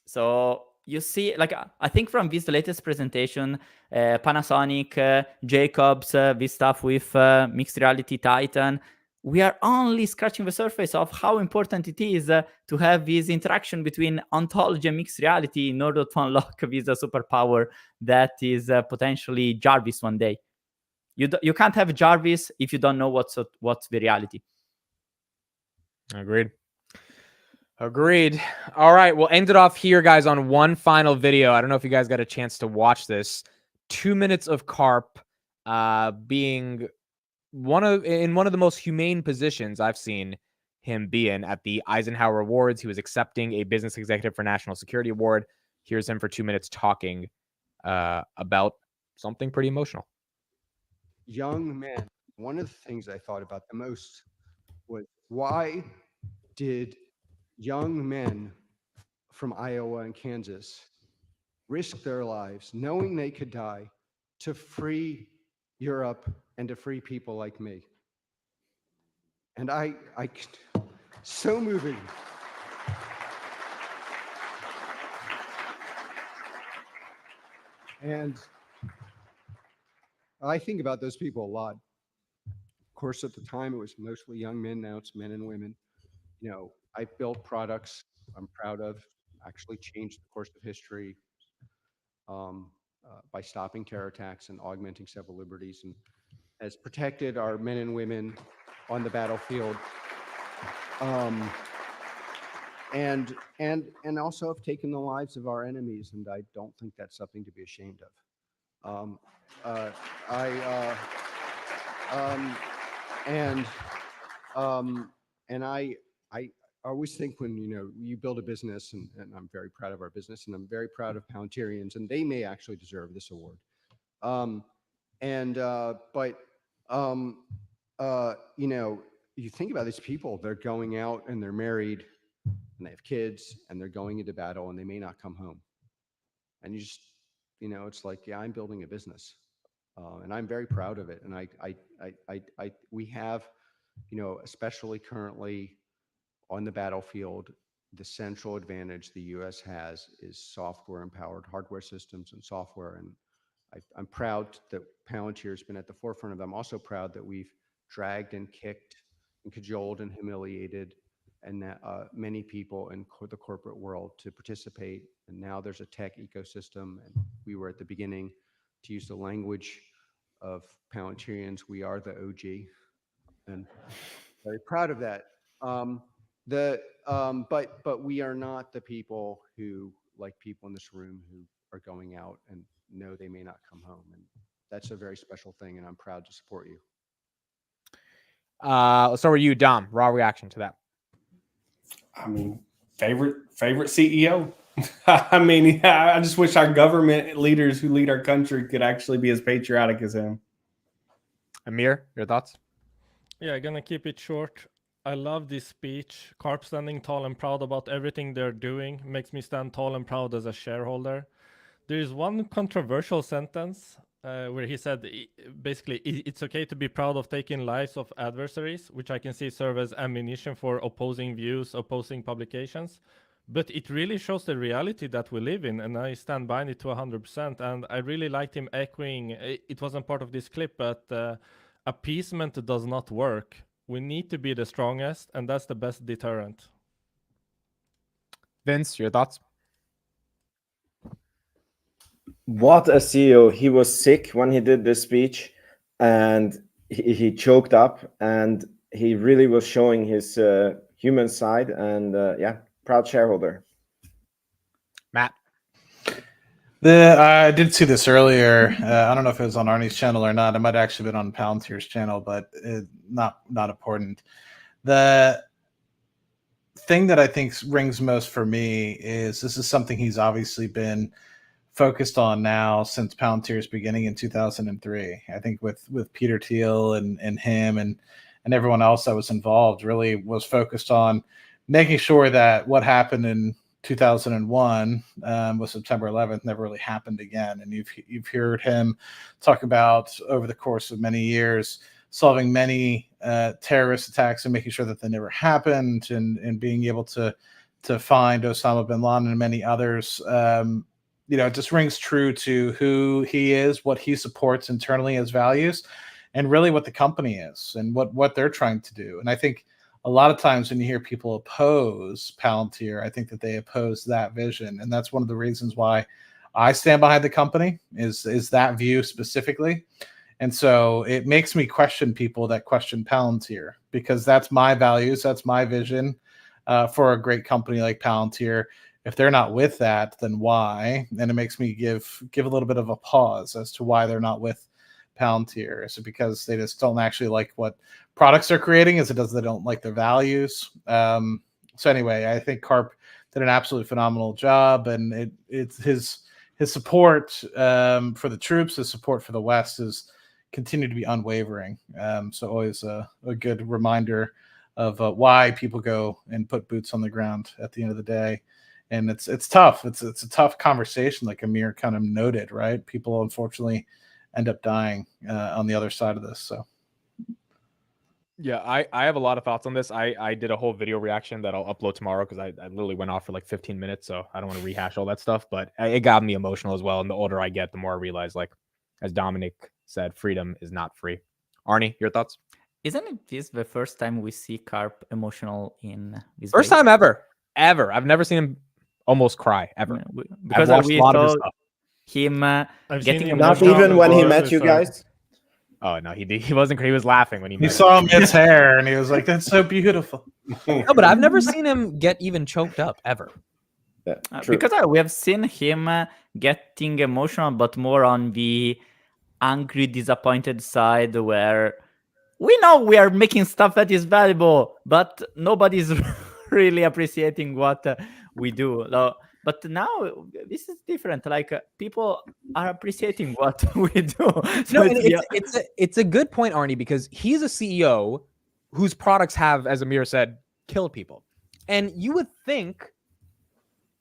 So you see, like, I think from this latest presentation, Panasonic, Jacobs, this stuff with mixed reality Titan, we are only scratching the surface of how important it is to have this interaction between ontology and mixed reality in order to unlock this superpower that is potentially Jarvis one day. You can't have Jarvis if you don't know what's the reality. Agreed. All right, we'll end it off here, guys, on one final video. I don't know if you guys got a chance to watch this. 2 minutes of Karp being in one of the most humane positions I've seen him be in at the Eisenhower Awards. He was accepting a Business Executive for National Security Award. Here's him for 2 minutes talking about something pretty emotional. Young men, one of the things I thought about the most was, why did young men from Iowa and Kansas risk their lives knowing they could die to free Europe and to free people like me? And I so moving. And I think about those people a lot. Of course, at the time, it was mostly young men. Now it's men and women. You know, I built products I'm proud of, actually changed the course of history by stopping terror attacks and augmenting civil liberties, and has protected our men and women on the battlefield. And also have taken the lives of our enemies, and I don't think that's something to be ashamed of. I always think when you build a business, and I'm very proud of our business, and I'm very proud of Palantirians, and they may actually deserve this award. You think about these people, they're going out and they're married and they have kids and they're going into battle and they may not come home. And you just, it's like, yeah, I'm building a business. And I'm very proud of it. And we have, especially currently on the battlefield, the central advantage the U.S. has is software empowered hardware systems and software. And I'm proud that Palantir has been at the forefront of them. I'm also proud that we've dragged and kicked and cajoled and humiliated and many people in the corporate world to participate. And now there's a tech ecosystem, and we were at the beginning, to use the language of Palantirians, we are the OG, and very proud of that. But we are not the people who, like people in this room, who are going out and know they may not come home, and that's a very special thing, and I'm proud to support you. Let's start with you, Dom. Raw reaction to that. I mean, favorite CEO. I mean, I just wish our government leaders who lead our country could actually be as patriotic as him. Amir, your thoughts? Yeah, gonna keep it short. I love this speech. Karp standing tall and proud about everything they're doing makes me stand tall and proud as a shareholder. There is one controversial sentence where he said, basically, it's okay to be proud of taking lives of adversaries, which I can see serve as ammunition for opposing views, opposing publications. But it really shows the reality that we live in, and I stand behind it to 100%. And I really liked him echoing, it wasn't part of this clip, but appeasement does not work. We need to be the strongest, and that's the best deterrent. Vince, your thoughts? What a CEO. He was sick when he did this speech, and he choked up, and he really was showing his human side, and yeah, proud shareholder. Matt? I did see this earlier. I don't know if it was on Arnie's channel or not. It might have actually been on Palantir's channel, but not important. The thing that I think rings most for me is this is something he's obviously been focused on now since Palantir's beginning in 2003. I think with Peter Thiel and him and everyone else that was involved really was focused on making sure that what happened in 2001 with September 11th never really happened again. And you've heard him talk about over the course of many years solving many terrorist attacks and making sure that they never happened, and being able to find Osama bin Laden and many others. It just rings true to who he is, what he supports internally as values, and really what the company is and what they're trying to do. And I think a lot of times when you hear people oppose Palantir, I think that they oppose that vision. And that's one of the reasons why I stand behind the company is that view specifically. And so it makes me question people that question Palantir, because that's my values, that's my vision for a great company like Palantir. If they're not with that, then why? And it makes me give a little bit of a pause as to why they're not with Palantir. Is it because they just don't actually like what products they're creating? Is it because they don't like their values? So anyway, I think Karp did an absolutely phenomenal job, and it's his support for the troops, his support for the West is continued to be unwavering. So always a good reminder of why people go and put boots on the ground at the end of the day. And it's tough. It's a tough conversation, like Amir kind of noted, right? People unfortunately end up dying on the other side of this. So yeah, I have a lot of thoughts on this. I did a whole video reaction that I'll upload tomorrow because I literally went off for like 15 minutes, so I don't want to rehash all that stuff. But it got me emotional as well. And the older I get, the more I realize, like, as Dominic said, freedom is not free. Arnie, your thoughts? Isn't this the first time we see Karp emotional in this? First time ever. I've never seen him almost cry ever. Because I've watched we a lot of his saw stuff. him getting Not emotional even when he before. met you guys. Oh no, he wasn't. He was laughing when he met he him. saw Mitt's hair and he was like, "That's so beautiful." No, but I've never seen him get even choked up ever. Yeah, true. Because we have seen him getting emotional, but more on the angry, disappointed side, where we know we are making stuff that is valuable, but nobody's really appreciating what we do. But now this is different. Like people are appreciating what we do. No, and it's a good point, Arnie, because he's a CEO whose products have, as Amir said, killed people. And you would think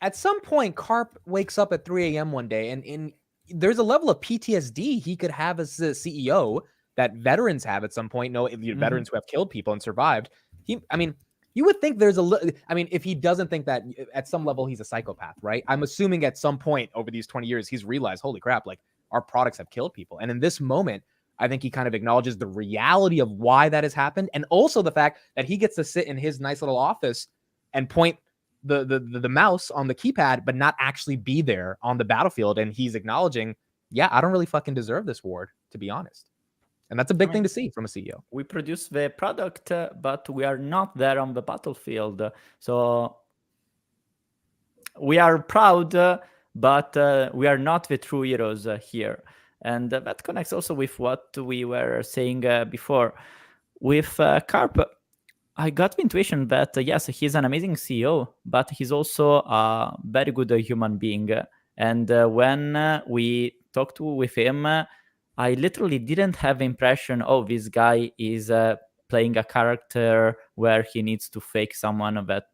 at some point Karp wakes up at 3 a.m. one day and there's a level of PTSD he could have as a CEO that veterans have at some point. No, veterans who have killed people and survived. You would think there's if he doesn't think that, at some level he's a psychopath, right? I'm assuming at some point over these 20 years he's realized, holy crap, like our products have killed people. And in this moment, I think he kind of acknowledges the reality of why that has happened, and also the fact that he gets to sit in his nice little office and point the mouse on the keypad, but not actually be there on the battlefield. And he's acknowledging, yeah, I don't really fucking deserve this award, to be honest. And that's a big thing to see from a CEO. We produce the product, but we are not there on the battlefield. So we are proud, but we are not the true heroes here. And that connects also with what we were saying before. With Karp, I got the intuition that, yes, he's an amazing CEO, but he's also a very good human being. And when we talked with him, I literally didn't have the impression, oh, this guy is playing a character where he needs to fake someone that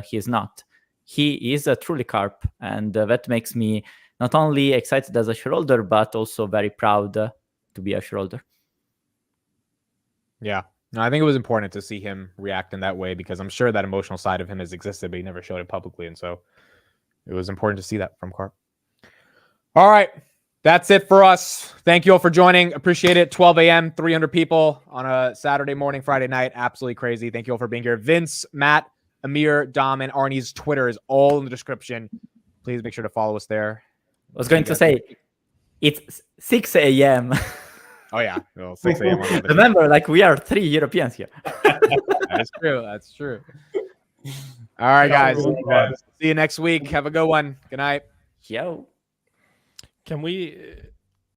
he is not. He is a truly Karp, and that makes me not only excited as a shareholder, but also very proud to be a shareholder. Yeah. No, I think it was important to see him react in that way, because I'm sure that emotional side of him has existed, but he never showed it publicly. And so it was important to see that from Karp. All right. That's it for us. Thank you all for joining. Appreciate it. 12 a.m., 300 people on a Saturday morning, Friday night. Absolutely crazy. Thank you all for being here. Vince, Matt, Amir, Dom, and Arnie's Twitter is all in the description. Please make sure to follow us there. I was going to say, it's 6 a.m. Oh, yeah. Well, 6 a.m. Remember, like, we are 3 Europeans here. That's true. That's true. All right, guys. See you next week. Have a good one. Good night. Yo. Can we